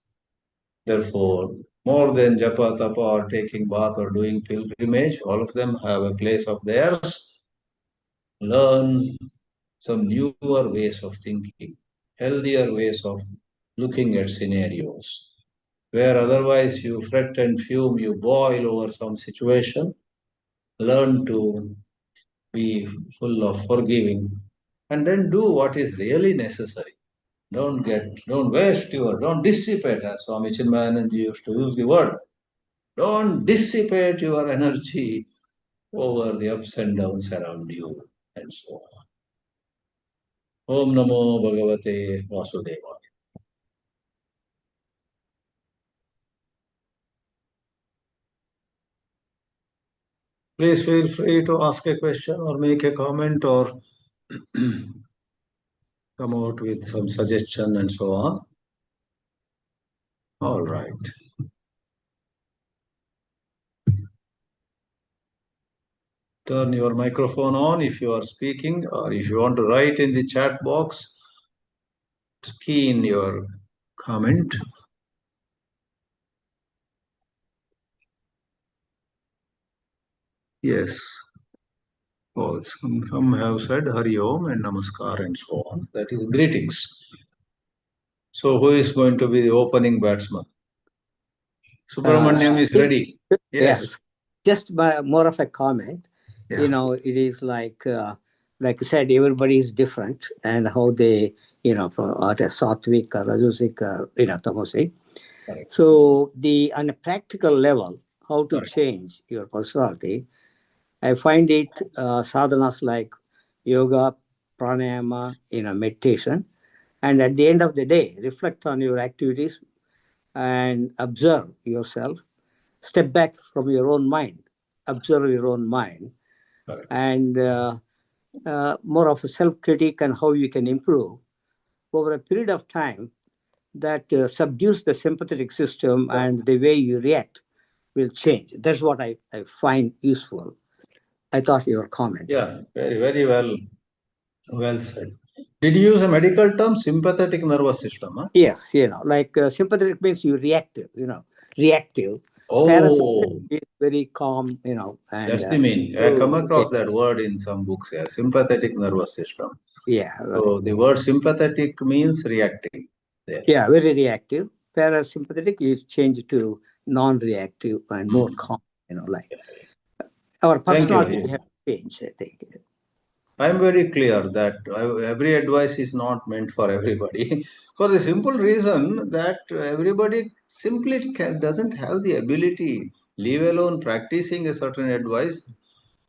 Therefore, more than japa, tapa, or taking bath or doing pilgrimage, all of them have a place of theirs. Learn some newer ways of thinking, healthier ways of looking at scenarios. Where otherwise you fret and fume, you boil over some situation, learn to be full of forgiving, and then do what is really necessary. Don't waste don't dissipate, as Swami Chinmayananji used to use the word. Don't dissipate your energy over the ups and downs around you, and so on. Om Namo Bhagavate Vasudevaya. Please feel free to ask a question or make a comment or come out with some suggestion and so on. All right. Turn your microphone on if you are speaking, or if you want to write in the chat box, key in your comment. Yes. Oh, some have said Hari Om and Namaskar and so on. That is greetings. So who is going to be the opening batsman? Subramanyam is ready. Yes. Just more of a comment. Yeah. You know, it is like you said, everybody is different, and how they, from at a sattvic or rajasic or tamasic. Correct. So on a practical level, how to Correct. change your personality, I find it sadhanas like yoga, pranayama, meditation, and at the end of the day, reflect on your activities and observe yourself. Step back from your own mind, observe your own mind, Correct. and more of a self-critique and how you can improve over a period of time. That subdues the sympathetic system, and the way you react will change. That's what I find useful. I thought your comment. Yeah, very, very well said. Did you use a medical term, sympathetic nervous system? Huh? Yes, like sympathetic means you reactive, reactive. Oh, Parasympathetic is very calm, and that's the meaning. I come across that word in some books here, sympathetic nervous system. Yeah. So the word sympathetic means reacting. There. Yeah, very reactive. Parasympathetic is changed to non-reactive and more calm, like our personality has changed, I think. I'm very clear that every advice is not meant for everybody, for the simple reason that everybody simply doesn't have the ability, leave alone practicing a certain advice.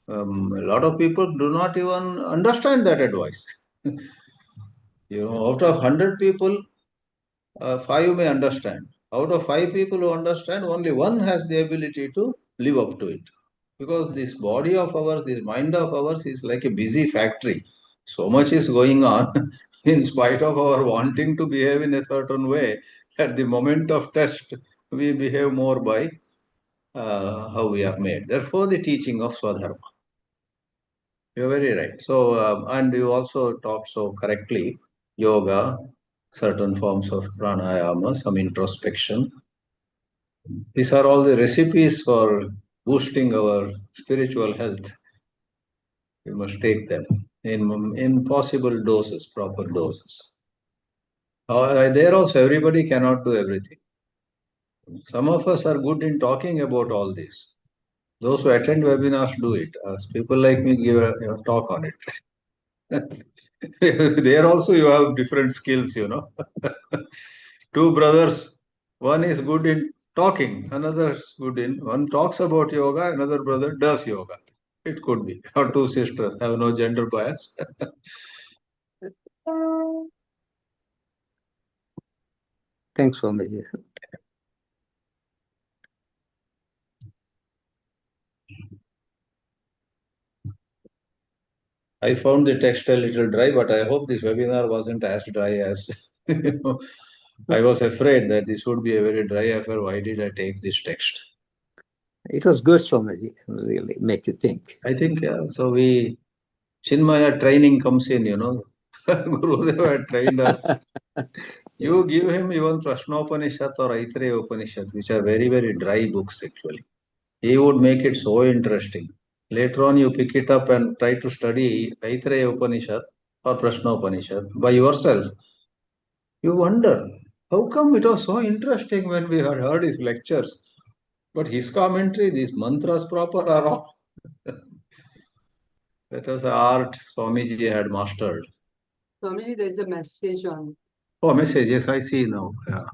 A lot of people do not even understand that advice. Out of 100 people, 5 may understand. Out of 5 people who understand, only one has the ability to live up to it. Because this body of ours, this mind of ours is like a busy factory. So much is going on in spite of our wanting to behave in a certain way. At the moment of test, we behave more by how we are made. Therefore, the teaching of Swadharma. You're very right. So, and you also talked so correctly, yoga, certain forms of pranayama, some introspection. These are all the recipes for boosting our spiritual health. You must take them in possible doses, proper doses. There also, everybody cannot do everything. Some of us are good in talking about all this. Those who attend webinars do it. As people like me give a talk on it. There also you have different skills, Two brothers, one is good in talking, another is good in, one talks about yoga, another brother does yoga. It could be. Or two sisters have no gender bias. Thanks, Swamiji. I found the text a little dry, but I hope this webinar wasn't as dry as I was afraid that this would be a very dry affair. Why did I take this text? It was good, Swamiji, really make you think. I think, yeah. So Chinmaya training comes in, Gurudeva had trained us. You give him even Prashnopanishad or Aitreya Upanishad, which are very, very dry books actually. He would make it so interesting. Later on, you pick it up and try to study Aitreya Upanishad or Prashnopanishad by yourself. You wonder, how come it was so interesting when we had heard his lectures? But his commentary, these mantras proper are all. That was the art Swamiji had mastered. Swamiji, there's a message on. Oh, message. Yes, I see now. Yeah.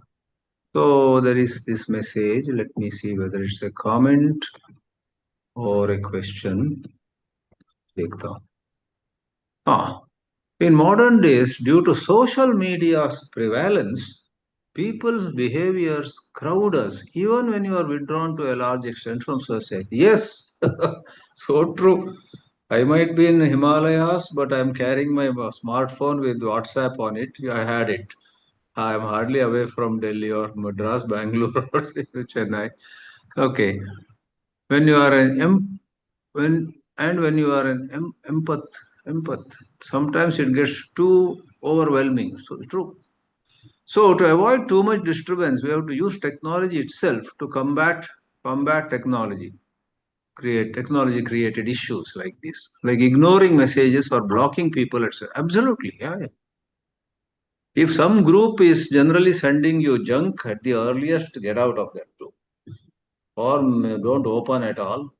So there is this message. Let me see whether it's a comment or a question. देखता हूं. In modern days, due to social media's prevalence, people's behaviors crowd us, even when you are withdrawn to a large extent from society. Yes, so true. I might be in Himalayas, but I'm carrying my smartphone with WhatsApp on it. I had it. I'm hardly away from Delhi or Madras, Bangalore, or Chennai. Okay. When you are when you are an empath, sometimes it gets too overwhelming. So true. So to avoid too much disturbance, we have to use technology itself to combat technology. Create technology created issues like this, like ignoring messages or blocking people, etc. Absolutely, yeah. If some group is generally sending you junk at the earliest, get out of that group, or don't open at all.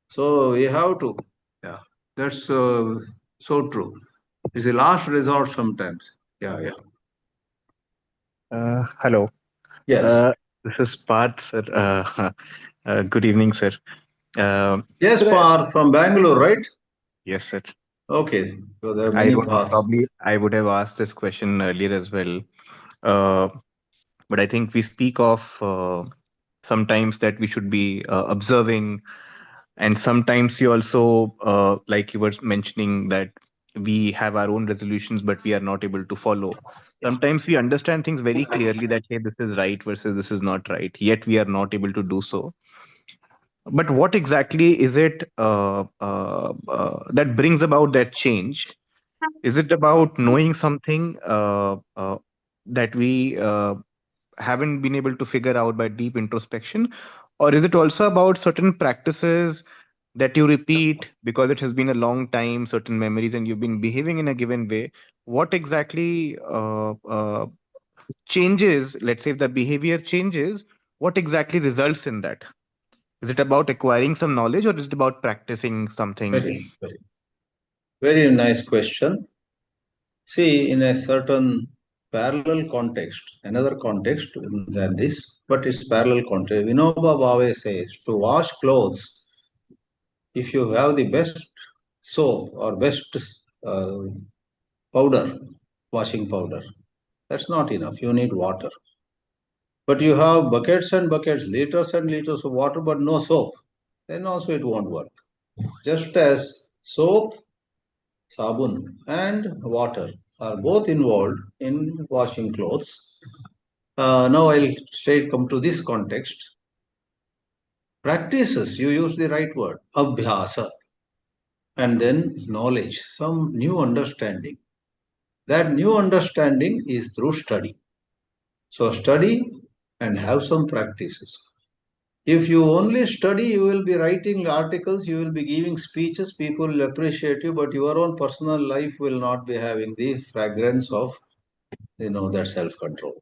So we have to, yeah. That's so true. It's the last resort sometimes. Yeah. Hello. Yes. This is Parth, sir. Good evening, sir. Yes, Sir, Parth from Bangalore, right? yes, sir. Okay. So there are I many don't know. paths. Probably I would have asked this question earlier as well. Uh, but I think we speak of sometimes that we should be observing, and sometimes you also, like you were mentioning, that we have our own resolutions, but we are not able to follow. Sometimes we understand things very clearly that, hey, this is right versus this is not right, yet we are not able to do so. But what exactly is it that brings about that change? Is it about knowing something that we haven't been able to figure out by deep introspection? Or is it also about certain practices that you repeat because it has been a long time, certain memories, and you've been behaving in a given way? What exactly changes, let's say if the behavior changes, what exactly results in that? Is it about acquiring some knowledge or is it about practicing something? Very nice question. See, in a certain parallel context, another context than this, but it's parallel context. Vinoba Bhave says to wash clothes, if you have the best soap or best uh, powder, washing powder, that's not enough. You need water. But you have buckets and buckets, liters and liters of water, but no soap, then also it won't work. Just as soap, sabun, and water are both involved in washing clothes. Now I'll straight come to this context. Practices, you use the right word, abhyasa, and then knowledge, some new understanding. That new understanding is through study. So study and have some practices. If you only study, you will be writing articles, you will be giving speeches, people will appreciate you, but your own personal life will not be having the fragrance of, that self-control.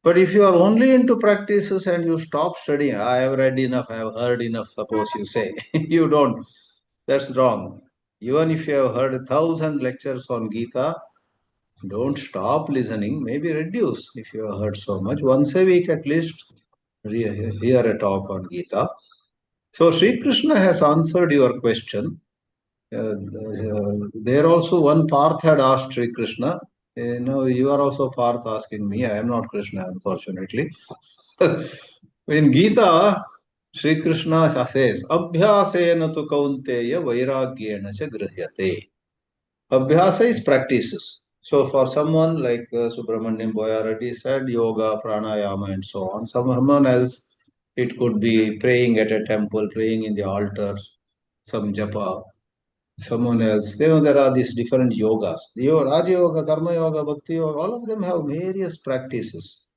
But if you are only into practices and you stop studying, I have read enough, I have heard enough, suppose you say, you don't, that's wrong. Even if you have heard 1,000 lectures on Gita, don't stop listening, maybe reduce. If you have heard so much, once a week at least, hear a talk on Gita. So Sri Krishna has answered your question. There also one Parth had asked Sri Krishna. You are also Parth asking me. I am not Krishna, unfortunately. In Gita, Sri Krishna says, Abhyasena tu kaunteya vairagyena cha grihyate. Abhyasa is practices. So for someone like Subramaniam Boyareddy said, yoga, pranayama, and so on. Someone else, it could be praying at a temple, praying in the altar, some japa. Someone else, there are these different yogas. Raja Yoga, Karma Yoga, Bhakti Yoga, all of them have various practices.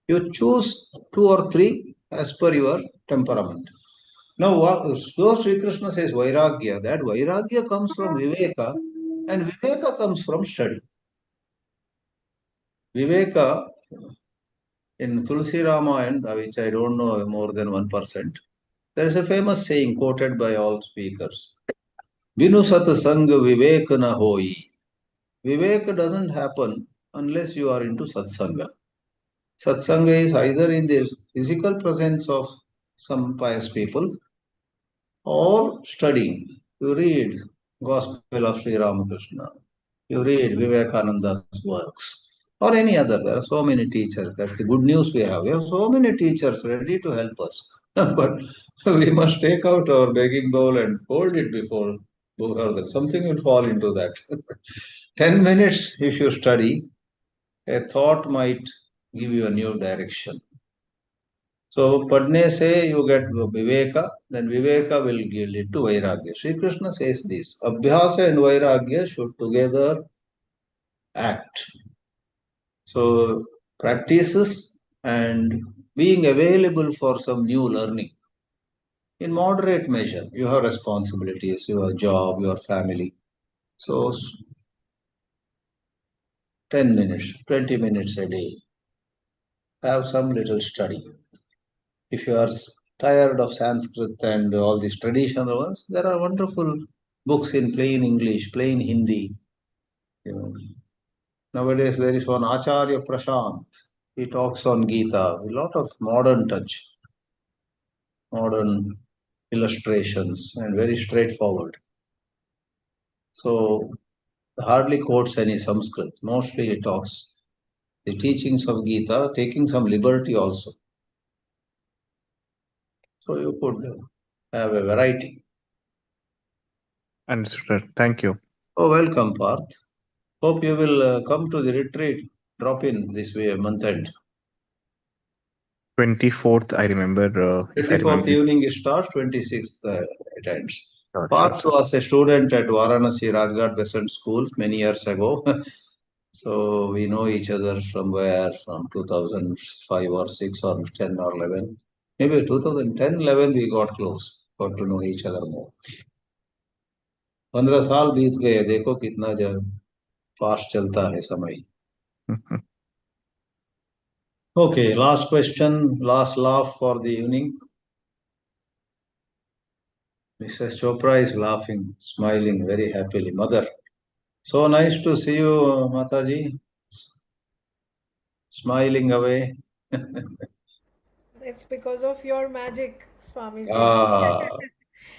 You choose 2 or 3 as per your temperament. Now, so Sri Krishna says Vairagya, that Vairagya comes from Viveka, and Viveka comes from study. Viveka, in Tulsi Ramayana, which I don't know more than 1%, there is a famous saying quoted by all speakers. Binu sat sang vivek na hoi. Vivek doesn't happen unless you are into satsanga. Satsanga is either in the physical presence of some pious people or studying. You read Gospel of Sri Ramakrishna, you read Vivekananda's works, or any other. There are so many teachers. That's the good news we have. We have so many teachers ready to help us. But we must take out our begging bowl and hold it before Buddha. Something will fall into that. 10 minutes, if you study, a thought might give you a new direction. So, Padne say you get Viveka, then Viveka will lead to Vairagya. Sri Krishna says this, Abhyasa and Vairagya should together act. So, practices and being available for some new learning. In moderate measure, you have responsibilities, your job, your family. So, 10 minutes, 20 minutes a day, have some little study. If you are tired of Sanskrit and all these traditional ones, there are wonderful books in plain English, plain Hindi. Nowadays, there is one Acharya Prashant. He talks on Gita, a lot of modern touch, modern illustrations, and very straightforward. So, hardly quotes any Sanskrit. Mostly he talks the teachings of Gita, taking some liberty also. So, you could have a variety. Understood. Thank you. Oh, welcome, Parth. Hope you will come to the retreat. Drop in this way, month end. 24th, I remember. If I 24th remember. evening it starts, 26th it ends. Sure, Parth sure. was a student at Varanasi Rajghat Besant School many years ago. So we know each other somewhere from 2005 or 6 or 10 or 11. Maybe 2010, 11 we got close, got to know each other more. 15 साल बीत गए, देखो कितना fast चलता है समय. Okay, last question, last laugh for the evening. Mrs. Chopra is laughing, smiling very happily. Mother, so nice to see you, Mataji. Smiling away. It's because of your magic, Swamiji. Ah,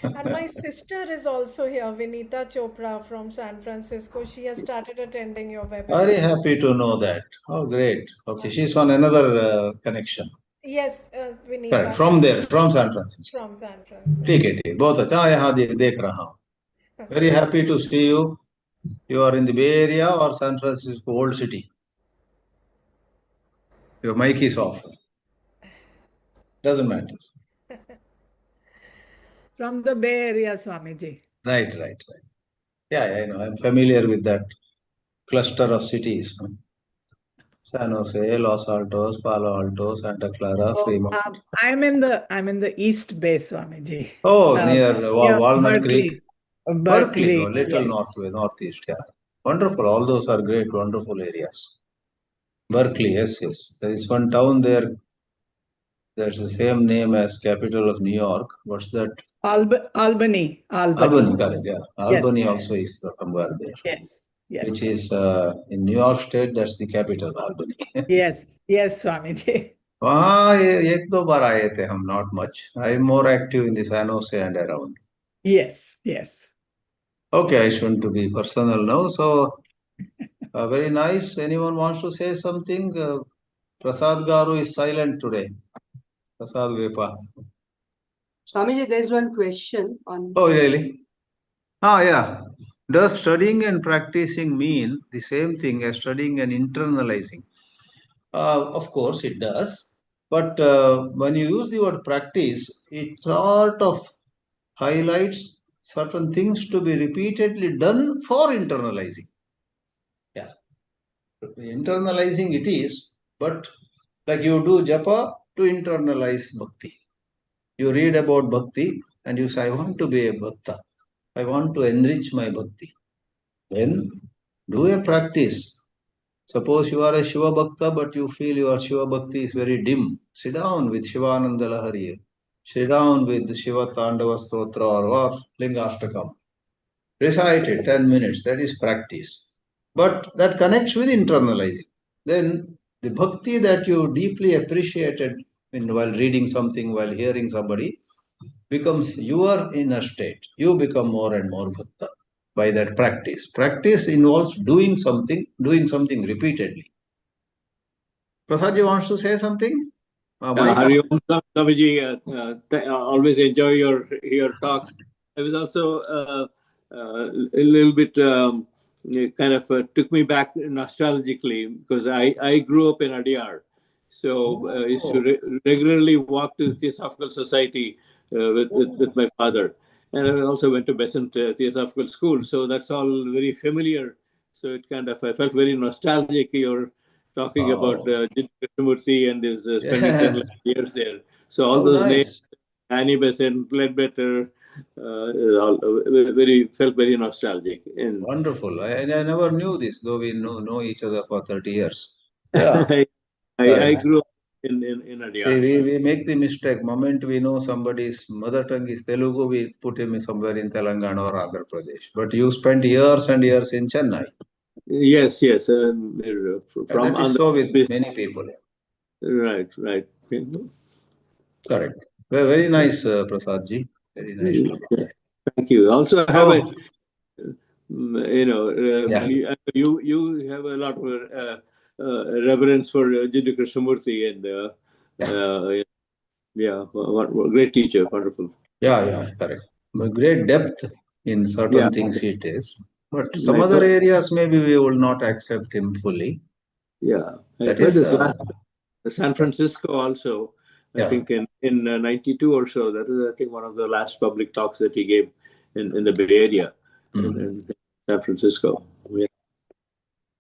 And my sister is also here, Vinita Chopra from San Francisco. She has started attending your webinar. very happy to know that. Oh, great. Okay, she's on another connection. Yes, Vinita. Correct. From there, from San Francisco. From San Francisco. ठीक है, बहुत अच्छा. यहाँ देख रहा हूँ. Very happy to see you. You are in the Bay Area or San Francisco Old City. Your mic is off. Doesn't matter. From the Bay Area, Swamiji. Right. Yeah, I know. I'm familiar with that cluster of cities. San Jose, Los Altos, Palo Alto, Santa Clara, Fremont. I'm in the East Bay, Swamiji. Oh, near Walnut Creek. Berkeley, a little yes. northeast. Yeah, wonderful. All those are great, wonderful areas. Berkeley, yes. There is one town there. There's the same name as capital of New York. What's that? Albany. Correct. Yeah, Albany Yes. also is somewhere there. Yes. Which is in New York State. That's the capital, Albany. Yes, Swamiji. वहाँ एक दो बार आए थे हम, not much. I'm more active in the San Jose and around. Yes. Okay, I shouldn't to be personal now. So, very nice. Anyone wants to say something? Prasad Garu is silent today. Prasad Vepa. Swamiji, there's one question on. Oh, really? Yeah. Does studying and practicing mean the same thing as studying and internalizing? Of course, it does. But when you use the word practice, it sort of highlights certain things to be repeatedly done for internalizing. Yeah. Internalizing it is, but like you do japa to internalize bhakti. You read about bhakti and you say, I want to be a bhakta. I want to enrich my bhakti. Then do a practice. Suppose you are a Shiva Bhakta, but you feel your Shiva Bhakti is very dim. Sit down with Shivananda Lahari. Sit down with Shiva Tandava Stotra or Lingashtakam. Recite it 10 minutes. That is practice. But that connects with internalizing. Then the bhakti that you deeply appreciated while reading something, while hearing somebody, becomes your inner state. You become more and more bhakta by that practice. Practice involves doing something repeatedly. Prasadji wants to say something? Hari Om, Swamiji, always enjoy your talks. I was also a little bit kind of took me back nostalgically because I grew up in Adyar. So I used to regularly walk to the Theosophical Society with my father. And I also went to Besant Theosophical School. So that's all very familiar. So it kind of, I felt very nostalgic. You're talking about Krishnamurti and his spending 10 years there. So all those names, Annie Besant, Ledbetter, felt very nostalgic. And wonderful. I never knew this, though we know each other for 30 years. Yeah. I grew up in Adyar. See, we make the mistake. Moment we know somebody's mother tongue is Telugu, we put him somewhere in Telangana or Andhra Pradesh. But you spent years and years in Chennai. Yes. From that is so with many people. Right. Correct. Very nice, Prasadji. Very nice. Thank you. Also have you have a lot of reverence for Jiddu Krishnamurti and what great teacher, wonderful. Yeah, correct. A great depth in certain things it is. But some other areas maybe we will not accept him fully. Yeah. That is San Francisco also. I think in 92 or so, that is, I think, one of the last public talks that he gave in the Bay Area, in San Francisco. Yeah.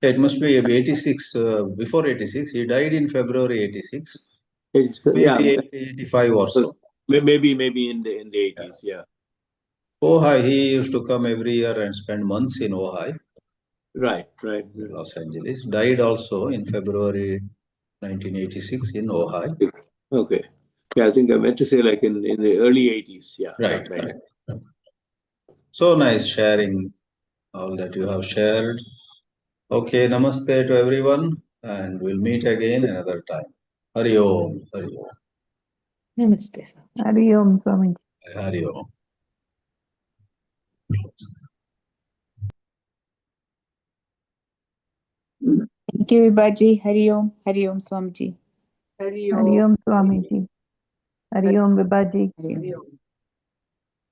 It must be 86, before 86. He died in February 86. Maybe 85 or so. Maybe in the 80s, yeah. Ojai, he used to come every year and spend months in Ojai. Right. Los Angeles. Died also in February 1986 in Ojai. Okay. Yeah, I think I meant to say like in the early 80s. Yeah. Right. So nice sharing all that you have shared. Okay, namaste to everyone, and we'll meet again another time. Hari Om. Namaste, sir. Hari Om, Swamiji. Hari Om. Thank you, Vibhaji. Hari Om, Swamiji. Hari Hari Om. Om, Swamiji. Hari Om, Vibhaji. Hari Om.